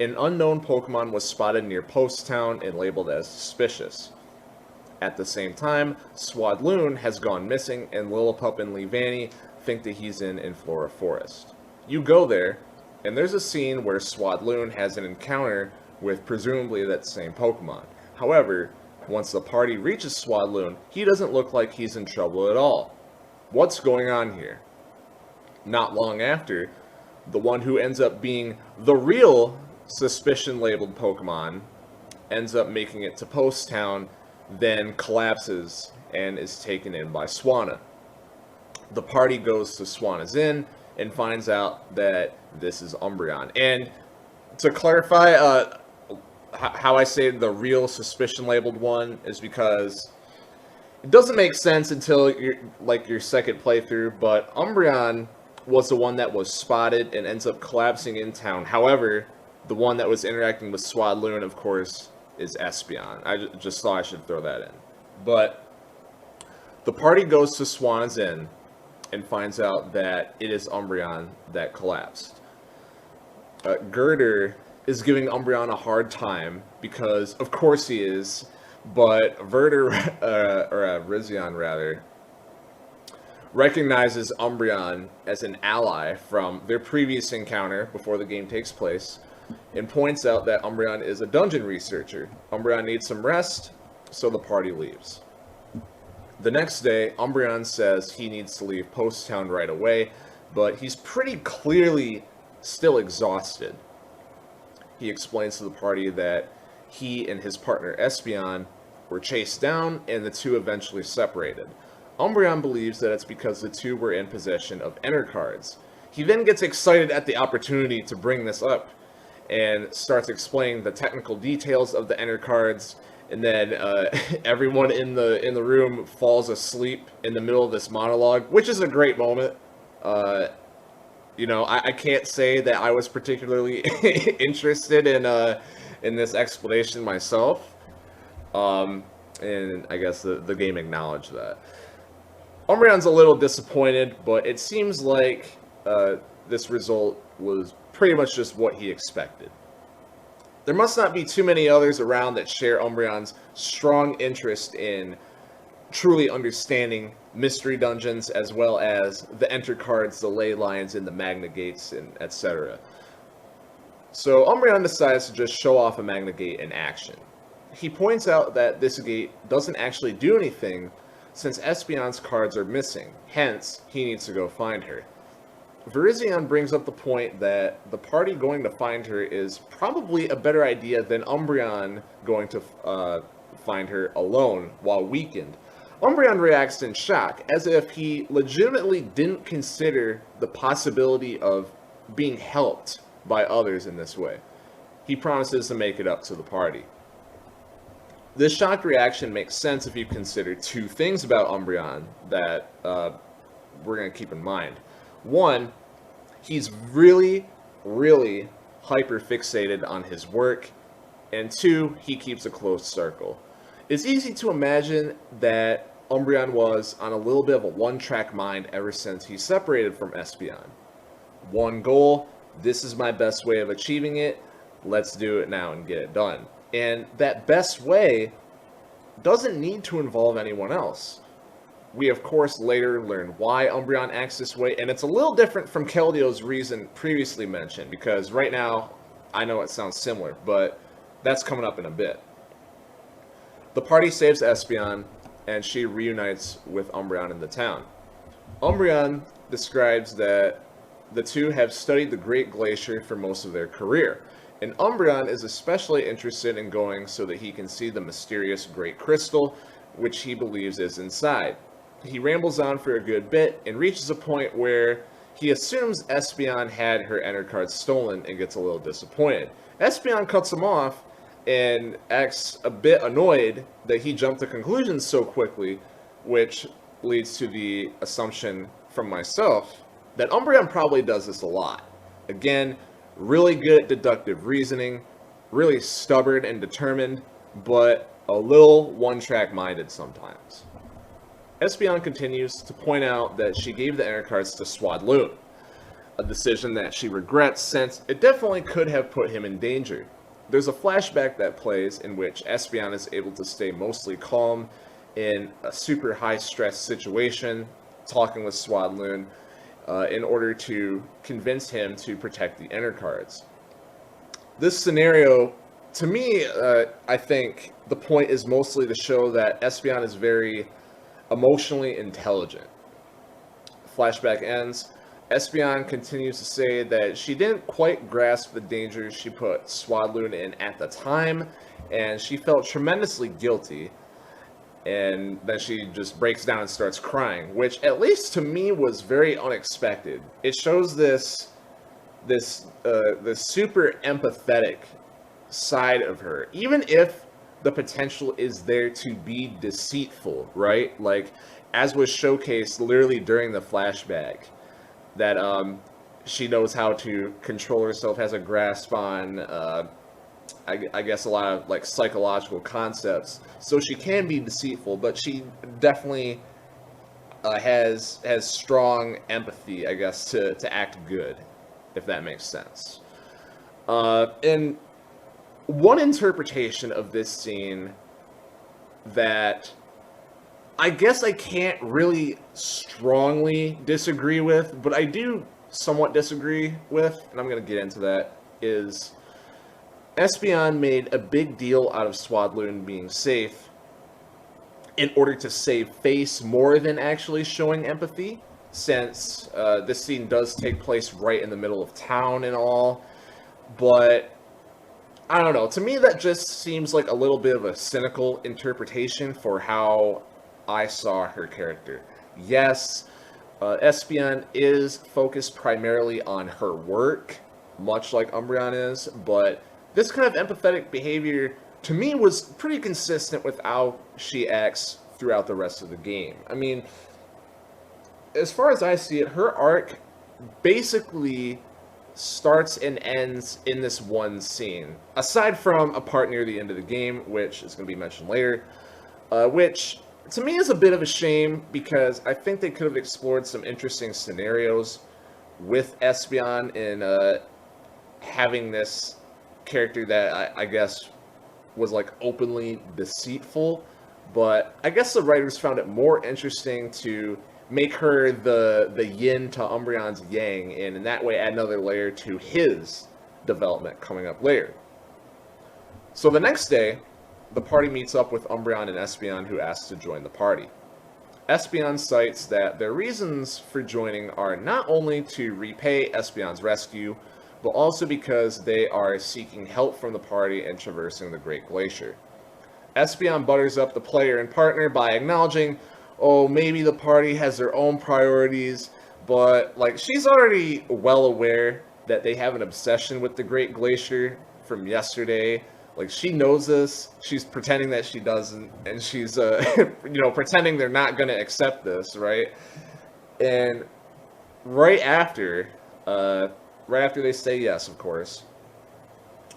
An unknown Pokemon was spotted near Post Town and labeled as suspicious. At the same time, Swadloon has gone missing, and Lillipup and Leavanny think that he's in Inflora Forest. You go there, and there's a scene where Swadloon has an encounter with presumably that same Pokemon. However, once the party reaches Swadloon, he doesn't look like he's in trouble at all. What's going on here? Not long after, the one who ends up being the real suspicion-labeled Pokemon ends up making it to Post Town, then collapses and is taken in by Swanna. The party goes to Swanna's Inn and finds out that this is Umbreon. And to clarify, how I say the real suspicion-labeled one is because it doesn't make sense until your second playthrough, but Umbreon was the one that was spotted and ends up collapsing in town. However, the one that was interacting with Swadloon, of course, is Espeon. I just thought I should throw that in. But the party goes to Swanna's Inn and finds out that it is Umbreon that collapsed. Gurdurr is giving Umbreon a hard time because, of course he is, but Virizion rather, recognizes Umbreon as an ally from their previous encounter before the game takes place, and points out that Umbreon is a dungeon researcher. Umbreon needs some rest, so the party leaves. The next day, Umbreon says he needs to leave Post Town right away, but he's pretty clearly still exhausted. He explains to the party that he and his partner Espeon were chased down and the two eventually separated. Umbreon believes that it's because the two were in possession of enter cards. He then gets excited at the opportunity to bring this up and starts explaining the technical details of the enter cards, and then everyone in the room falls asleep in the middle of this monologue, which is a great moment. You know, I can't say that I was particularly interested in this explanation myself, and I guess the game acknowledged that. Umbreon's a little disappointed, but it seems like this result was pretty much just what he expected. There must not be too many others around that share Umbreon's strong interest in truly understanding mystery dungeons, as well as the enter cards, the ley lines, and the magna gates, and etc. So Umbreon decides to just show off a magna gate in action. He points out that this gate doesn't actually do anything since Espeon's cards are missing, hence he needs to go find her. Virizion brings up the point that the party going to find her is probably a better idea than Umbreon going to find her alone while weakened. Umbreon reacts in shock, as if he legitimately didn't consider the possibility of being helped by others in this way. He promises to make it up to the party. This shocked reaction makes sense if you consider two things about Umbreon that we're going to keep in mind. One, he's really, really hyper-fixated on his work, and two, he keeps a close circle. It's easy to imagine that Umbreon was on a little bit of a one-track mind ever since he separated from Espeon. One goal, this is my best way of achieving it, let's do it now and get it done. And that best way doesn't need to involve anyone else. We, of course, later learn why Umbreon acts this way, and it's a little different from Keldeo's reason previously mentioned, because right now, I know it sounds similar, but that's coming up in a bit. The party saves Espeon, and she reunites with Umbreon in the town. Umbreon describes that the two have studied the Great Glacier for most of their career, and Umbreon is especially interested in going so that he can see the mysterious Great Crystal, which he believes is inside. He rambles on for a good bit and reaches a point where he assumes Espeon had her enter card stolen and gets a little disappointed. Espeon cuts him off and acts a bit annoyed that he jumped to conclusions so quickly, which leads to the assumption from myself that Umbreon probably does this a lot. Again, really good at deductive reasoning, really stubborn and determined, but a little one-track minded sometimes. Espeon continues to point out that she gave the enter cards to Swadloon, a decision that she regrets since it definitely could have put him in danger. There's a flashback that plays in which Espeon is able to stay mostly calm in a super high-stress situation, talking with Swadloon, in order to convince him to protect the enter cards. This scenario, to me, I think the point is mostly to show that Espeon is very emotionally intelligent. Flashback ends. Espeon continues to say that she didn't quite grasp the danger she put Swadloon in at the time, and she felt tremendously guilty, and then she just breaks down and starts crying, which at least to me was very unexpected. It shows this super empathetic side of her, even if the potential is there to be deceitful, right? Like, as was showcased literally during the flashback, that she knows how to control herself, has a grasp on, I guess, a lot of like psychological concepts. So she can be deceitful, but she definitely has strong empathy, I guess, to act good, if that makes sense. And one interpretation of this scene that I guess I can't really strongly disagree with, but I do somewhat disagree with, and I'm going to get into that, is Espeon made a big deal out of Swadloon being safe in order to save face more than actually showing empathy, since this scene does take place right in the middle of town and all, but I don't know, to me that just seems like a little bit of a cynical interpretation for how I saw her character. Yes, Espeon is focused primarily on her work, much like Umbreon is, but this kind of empathetic behavior, to me, was pretty consistent with how she acts throughout the rest of the game. I mean, as far as I see it, her arc basically starts and ends in this one scene, aside from a part near the end of the game, which is going to be mentioned later, which to me is a bit of a shame, because I think they could have explored some interesting scenarios with Espeon in having this character that I guess was like openly deceitful, but I guess the writers found it more interesting to make her the yin to Umbreon's yang, and in that way add another layer to his development coming up later. So the next day, the party meets up with Umbreon and Espeon, who asks to join the party. Espeon cites that their reasons for joining are not only to repay Espeon's rescue, but also because they are seeking help from the party and traversing the Great Glacier. Espeon butters up the player and partner by acknowledging, oh, maybe the party has their own priorities, but like she's already well aware that they have an obsession with the Great Glacier from yesterday. Like, she knows this, she's pretending that she doesn't, and she's, pretending they're not going to accept this, right? And right after they say yes, of course,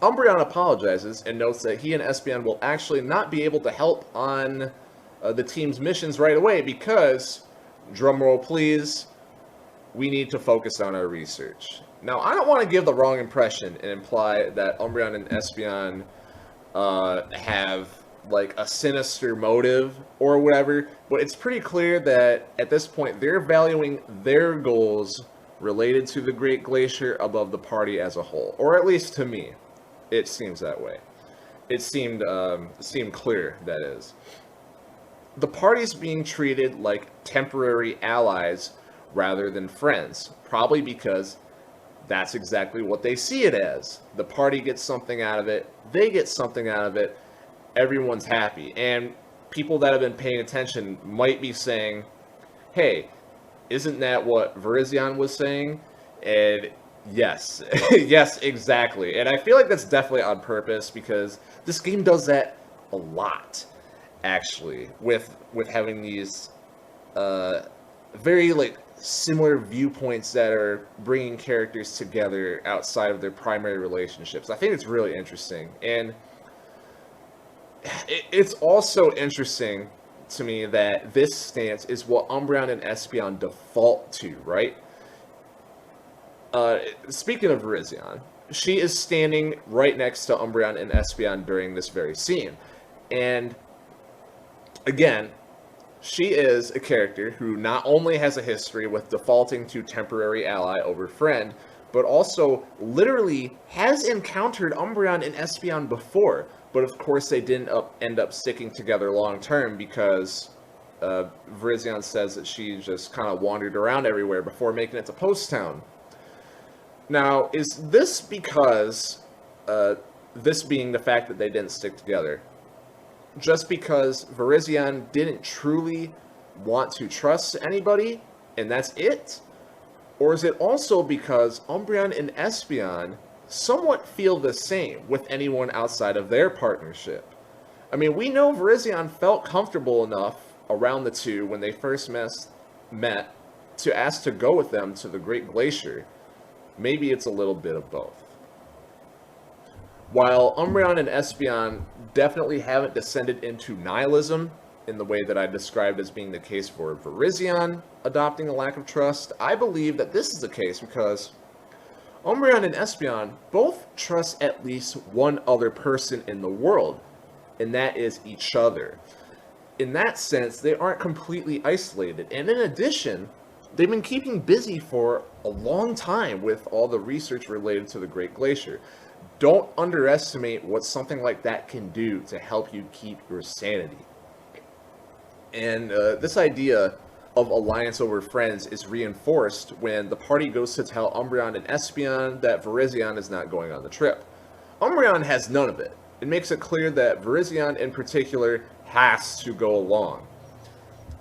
Umbreon apologizes and notes that he and Espeon will actually not be able to help on the team's missions right away because, drumroll please, we need to focus on our research. Now, I don't want to give the wrong impression and imply that Umbreon and Espeon have like a sinister motive or whatever, but it's pretty clear that at this point they're valuing their goals related to the Great Glacier above the party as a whole, or at least to me, it seems that way. It seemed clear, that is. The party's being treated like temporary allies rather than friends, probably because that's exactly what they see it as. The party gets something out of it, they get something out of it, everyone's happy. And people that have been paying attention might be saying, hey, isn't that what Virizion was saying? And yes, yes, exactly. And I feel like that's definitely on purpose because this game does that a lot, actually, with having these very like similar viewpoints that are bringing characters together outside of their primary relationships. I think it's really interesting, and it's also interesting to me that this stance is what Umbreon and Espeon default to, right? Speaking of Virizion, she is standing right next to Umbreon and Espeon during this very scene, and again, she is a character who not only has a history with defaulting to temporary ally over friend, but also literally has encountered Umbreon and Espeon before. But of course they didn't end up sticking together long term because Virizion says that she just kind of wandered around everywhere before making it to Post Town. Now, is this because, this being the fact that they didn't stick together, just because Virizion didn't truly want to trust anybody, and that's it? Or is it also because Umbreon and Espeon somewhat feel the same with anyone outside of their partnership? I mean, we know Virizion felt comfortable enough around the two when they first met to ask to go with them to the Great Glacier. Maybe it's a little bit of both. While Umbreon and Espeon definitely haven't descended into nihilism in the way that I described as being the case for Virizion adopting a lack of trust, I believe that this is the case because Umbreon and Espeon both trust at least one other person in the world, and that is each other. In that sense, they aren't completely isolated, and in addition, they've been keeping busy for a long time with all the research related to the Great Glacier. Don't underestimate what something like that can do to help you keep your sanity. And this idea of alliance over friends is reinforced when the party goes to tell Umbreon and Espeon that Virizion is not going on the trip. Umbreon has none of it. It makes it clear that Virizion in particular has to go along.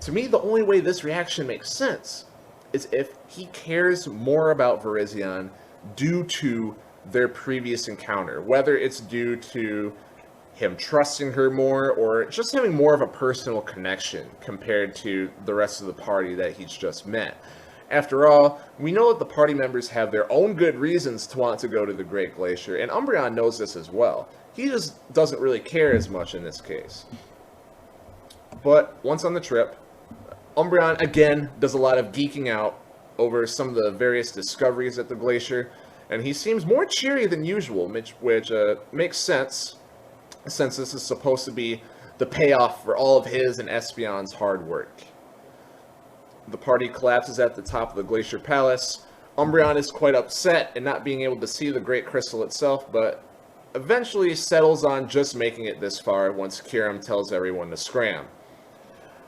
To me, the only way this reaction makes sense is if he cares more about Virizion due to their previous encounter, whether it's due to him trusting her more or just having more of a personal connection compared to the rest of the party that he's just met. After all, we know that the party members have their own good reasons to want to go to the Great Glacier, and Umbreon knows this as well. He just doesn't really care as much in this case. But once on the trip, Umbreon again does a lot of geeking out over some of the various discoveries at the Glacier, and he seems more cheery than usual, which makes sense, since this is supposed to be the payoff for all of his and Espeon's hard work. The party collapses at the top of the Glacier Palace. Umbreon is quite upset in not being able to see the Great Crystal itself, but eventually settles on just making it this far once Kyurem tells everyone to scram.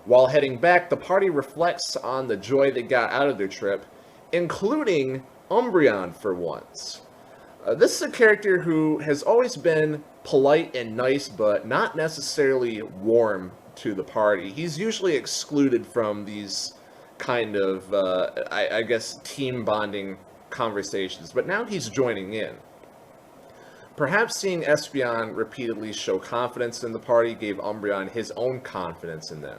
While heading back, the party reflects on the joy they got out of their trip, including Umbreon for once. This is a character who has always been polite and nice, but not necessarily warm to the party. He's usually excluded from these kind of, I guess, team bonding conversations, but now he's joining in. Perhaps seeing Espeon repeatedly show confidence in the party gave Umbreon his own confidence in them.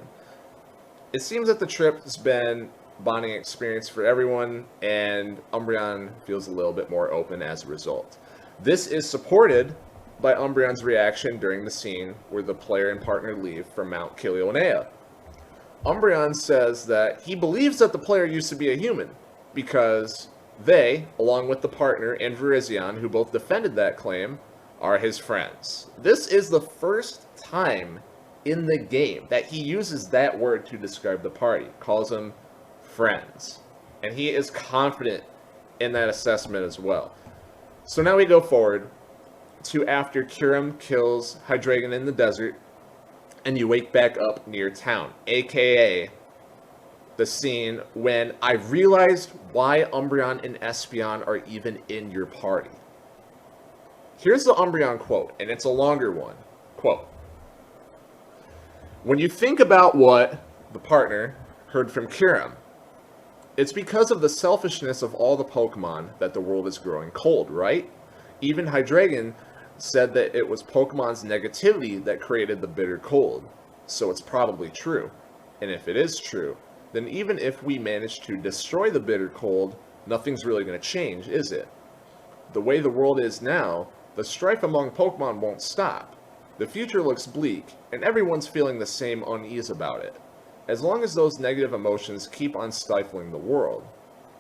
It seems that the trip has been a bonding experience for everyone, and Umbreon feels a little bit more open as a result. This is supported by Umbreon's reaction during the scene where the player and partner leave from Mount Kilionea. Umbreon says that he believes that the player used to be a human, because they, along with the partner and Virizion, who both defended that claim, are his friends. This is the first time in the game that he uses that word to describe the party, calls them friends. And he is confident in that assessment as well. So now we go forward to after Kyurem kills Hydreigon in the desert, and you wake back up near town, aka the scene when I realized why Umbreon and Espeon are even in your party. Here's the Umbreon quote, and it's a longer one. Quote, "When you think about what the partner heard from Kyurem, it's because of the selfishness of all the Pokemon that the world is growing cold, right? Even Hydreigon said that it was Pokemon's negativity that created the bitter cold, so it's probably true. And if it is true, then even if we manage to destroy the bitter cold, nothing's really going to change, is it? The way the world is now, the strife among Pokemon won't stop. The future looks bleak, and everyone's feeling the same unease about it. As long as those negative emotions keep on stifling the world.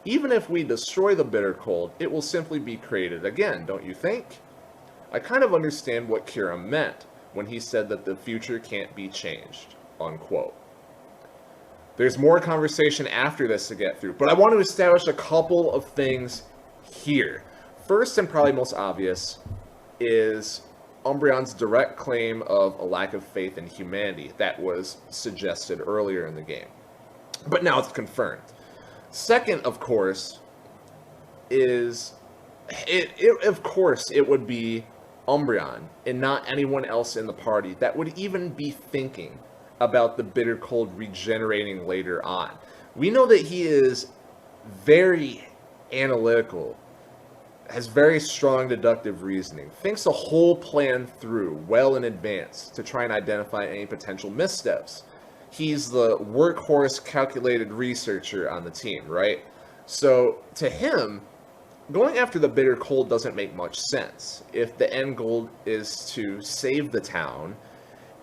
Even if we destroy the bitter cold, it will simply be created again, don't you think? I kind of understand what Kyurem meant when he said that the future can't be changed." Unquote. There's more conversation after this to get through, but I want to establish a couple of things here. First, and probably most obvious, is Umbreon's direct claim of a lack of faith in humanity that was suggested earlier in the game. But now it's confirmed. Second, of course, is it would be Umbreon and not anyone else in the party that would even be thinking about the bitter cold regenerating later on. We know that he is very analytical, has very strong deductive reasoning, thinks the whole plan through well in advance to try and identify any potential missteps. He's the workhorse calculated researcher on the team, right? So to him, going after the bitter cold doesn't make much sense if the end goal is to save the town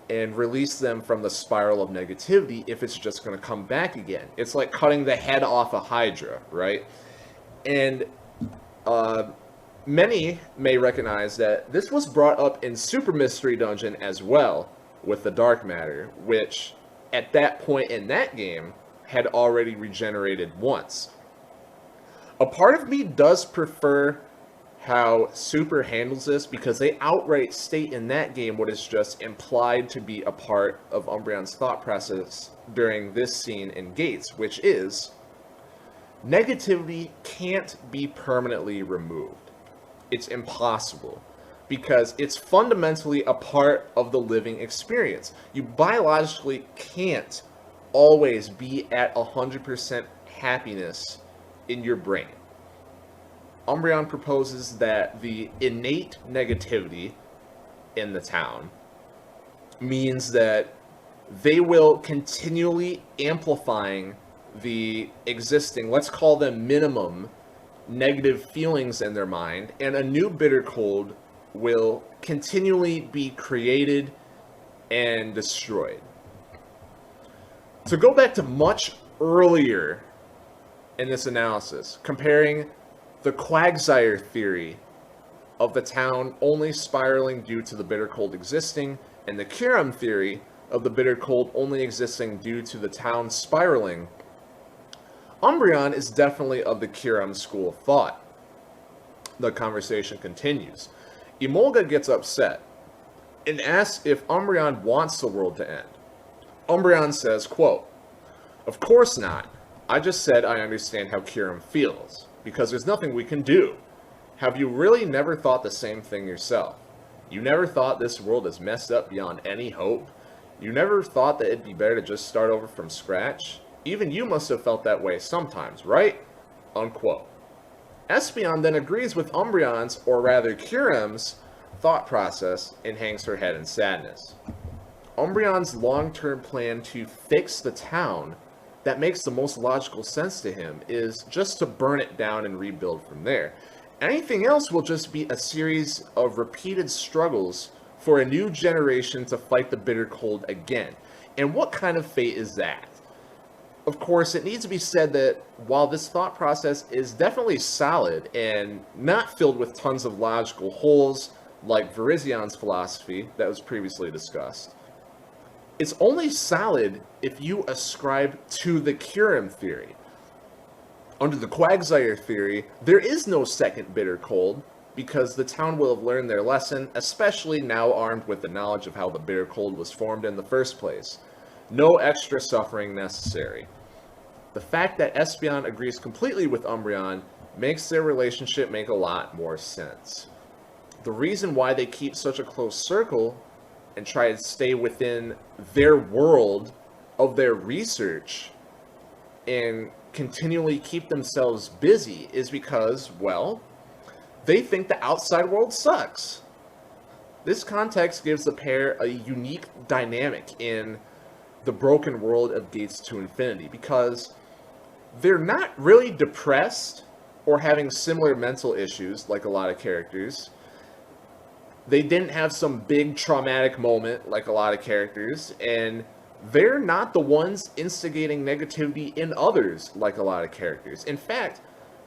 and release them from the spiral of negativity if it's just going to come back again. It's like cutting the head off a Hydra, right? And many may recognize that this was brought up in Super Mystery Dungeon as well with the Dark Matter, which at that point in that game had already regenerated once. A part of me does prefer how Super handles this because they outright state in that game what is just implied to be a part of Umbreon's thought process during this scene in Gates, which is negativity can't be permanently removed. It's impossible because it's fundamentally a part of the living experience. You biologically can't always be at 100% happiness in your brain. Umbreon proposes that the innate negativity in the town means that they will continually amplifying the existing, let's call them minimum, negative feelings in their mind, and a new bitter cold will continually be created and destroyed. To go back to much earlier in this analysis, comparing the Quagsire theory of the town only spiraling due to the Bittercold existing, and the Kyurem theory of the Bittercold only existing due to the town spiraling, Umbreon is definitely of the Kyurem school of thought. The conversation continues. Emolga gets upset and asks if Umbreon wants the world to end. Umbreon says, quote, "Of course not. I just said I understand how Kyurem feels, because there's nothing we can do. Have you really never thought the same thing yourself? You never thought this world is messed up beyond any hope? You never thought that it'd be better to just start over from scratch? Even you must have felt that way sometimes, right?" Unquote. Espeon then agrees with Umbreon's, or rather Kyurem's, thought process and hangs her head in sadness. Umbreon's long-term plan to fix the town that makes the most logical sense to him is just to burn it down and rebuild from there. Anything else will just be a series of repeated struggles for a new generation to fight the Bittercold again. And what kind of fate is that? Of course, it needs to be said that while this thought process is definitely solid and not filled with tons of logical holes like Virizion's philosophy that was previously discussed, it's only solid if you ascribe to the Kyurem theory. Under the Quagsire theory, there is no second Bittercold because the town will have learned their lesson, especially now armed with the knowledge of how the Bittercold was formed in the first place. No extra suffering necessary. The fact that Espeon agrees completely with Umbreon makes their relationship make a lot more sense. The reason why they keep such a close circle and try to stay within their world of their research and continually keep themselves busy is because, well, they think the outside world sucks. This context gives the pair a unique dynamic in the broken world of Gates to Infinity, because they're not really depressed or having similar mental issues like a lot of characters. They didn't have some big traumatic moment like a lot of characters, and they're not the ones instigating negativity in others like a lot of characters. In fact,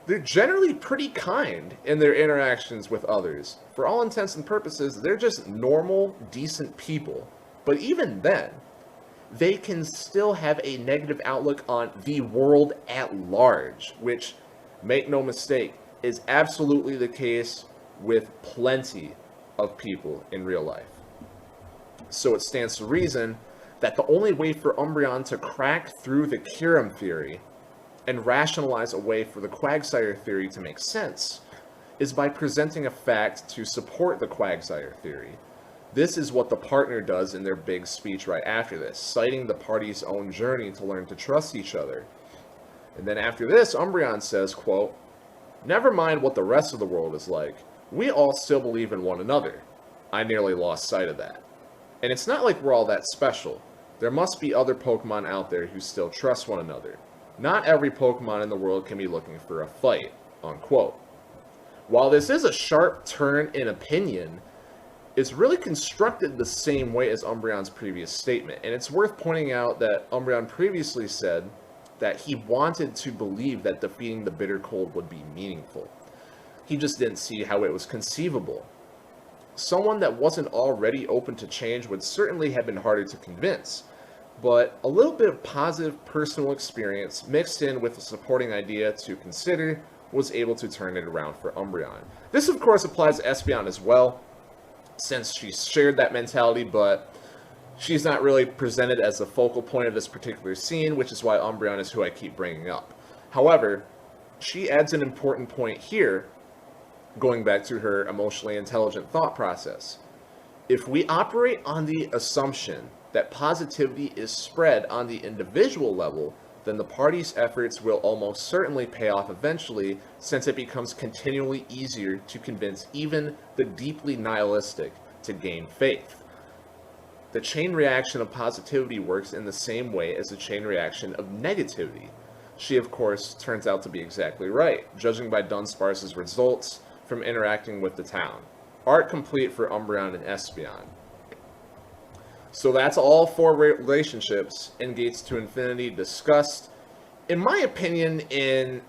they're generally pretty kind in their interactions with others. For all intents and purposes, they're just normal, decent people. But even then, they can still have a negative outlook on the world at large, which, make no mistake, is absolutely the case with plenty of people in real life. So it stands to reason that the only way for Umbreon to crack through the Kyurem theory and rationalize a way for the Quagsire theory to make sense is by presenting a fact to support the Quagsire theory. This is what the partner does in their big speech right after this, citing the party's own journey to learn to trust each other. And then after this, Umbreon says, quote, "Never mind what the rest of the world is like. We all still believe in one another. I nearly lost sight of that. And it's not like we're all that special. There must be other Pokemon out there who still trust one another. Not every Pokemon in the world can be looking for a fight." Unquote. While this is a sharp turn in opinion, it's really constructed the same way as Umbreon's previous statement. And it's worth pointing out that Umbreon previously said that he wanted to believe that defeating the Bittercold would be meaningful. He just didn't see how it was conceivable. Someone that wasn't already open to change would certainly have been harder to convince. But a little bit of positive personal experience mixed in with a supporting idea to consider was able to turn it around for Umbreon. This of course applies to Espeon as well, since she shared that mentality, but she's not really presented as the focal point of this particular scene, which is why Umbreon is who I keep bringing up. However, she adds an important point here, going back to her emotionally intelligent thought process. If we operate on the assumption that positivity is spread on the individual level, then the party's efforts will almost certainly pay off eventually, since it becomes continually easier to convince even the deeply nihilistic to gain faith. The chain reaction of positivity works in the same way as the chain reaction of negativity. She, of course, turns out to be exactly right, judging by Dunsparce's results from interacting with the town. Art complete for Umbreon and Espeon. So that's all four relationships in Gates to Infinity discussed in my opinion, in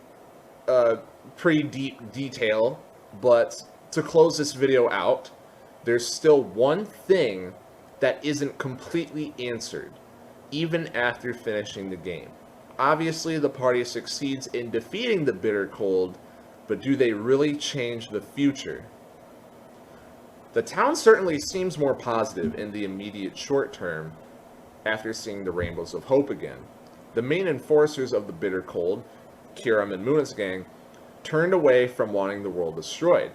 pretty deep detail, but to close this video out, there's still one thing that isn't completely answered, even after finishing the game. Obviously, the party succeeds in defeating the Bittercold, but do they really change the future? The town certainly seems more positive in the immediate short term after seeing the Rainbows of Hope again. The main enforcers of the Bittercold, Kyurem and Munna's gang, turned away from wanting the world destroyed.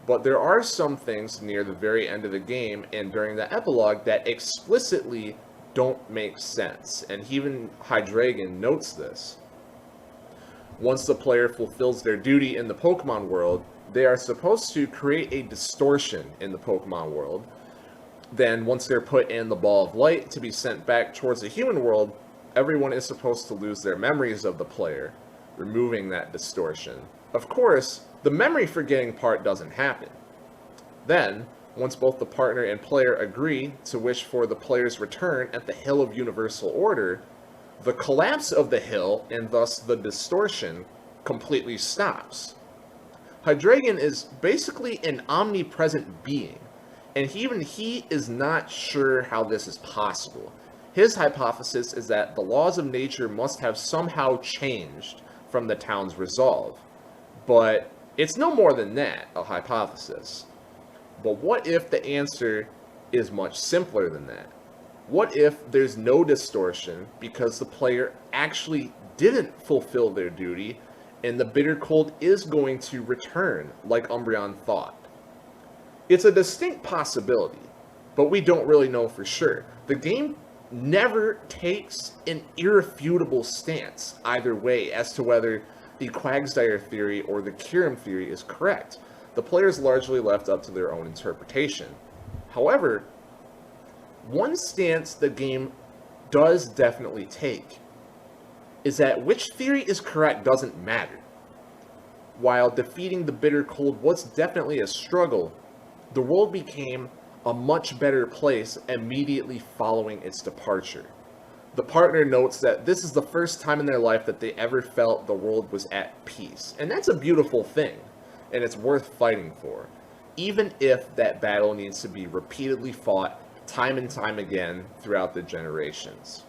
But there are some things near the very end of the game and during the epilogue that explicitly don't make sense, and even Hydreigon notes this. Once the player fulfills their duty in the Pokemon world, they are supposed to create a distortion in the Pokemon world. Then, once they're put in the Ball of Light to be sent back towards the human world, everyone is supposed to lose their memories of the player, removing that distortion. Of course, the memory forgetting part doesn't happen. Then, once both the partner and player agree to wish for the player's return at the Hill of Universal Order, the collapse of the hill, and thus the distortion, completely stops. Hydreigon is basically an omnipresent being, and even he is not sure how this is possible. His hypothesis is that the laws of nature must have somehow changed from the town's resolve. But it's no more than that, a hypothesis. But what if the answer is much simpler than that? What if there's no distortion because the player actually didn't fulfill their duty and the Bittercold is going to return like Umbreon thought? It's a distinct possibility, but we don't really know for sure. The game never takes an irrefutable stance either way as to whether the Quagsire theory or the Kyurem theory is correct. The player is largely left up to their own interpretation. However, one stance the game does definitely take is that which theory is correct doesn't matter. While defeating the Bittercold was definitely a struggle, the world became a much better place immediately following its departure. The partner notes that this is the first time in their life that they ever felt the world was at peace. And that's a beautiful thing, and it's worth fighting for, even if that battle needs to be repeatedly fought time and time again throughout the generations.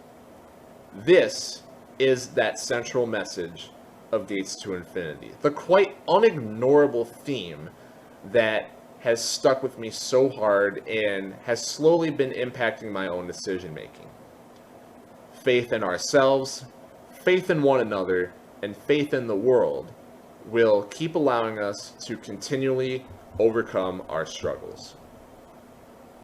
This is that central message of Gates to Infinity, the quite unignorable theme that has stuck with me so hard and has slowly been impacting my own decision making. Faith in ourselves, faith in one another, and faith in the world will keep allowing us to continually overcome our struggles.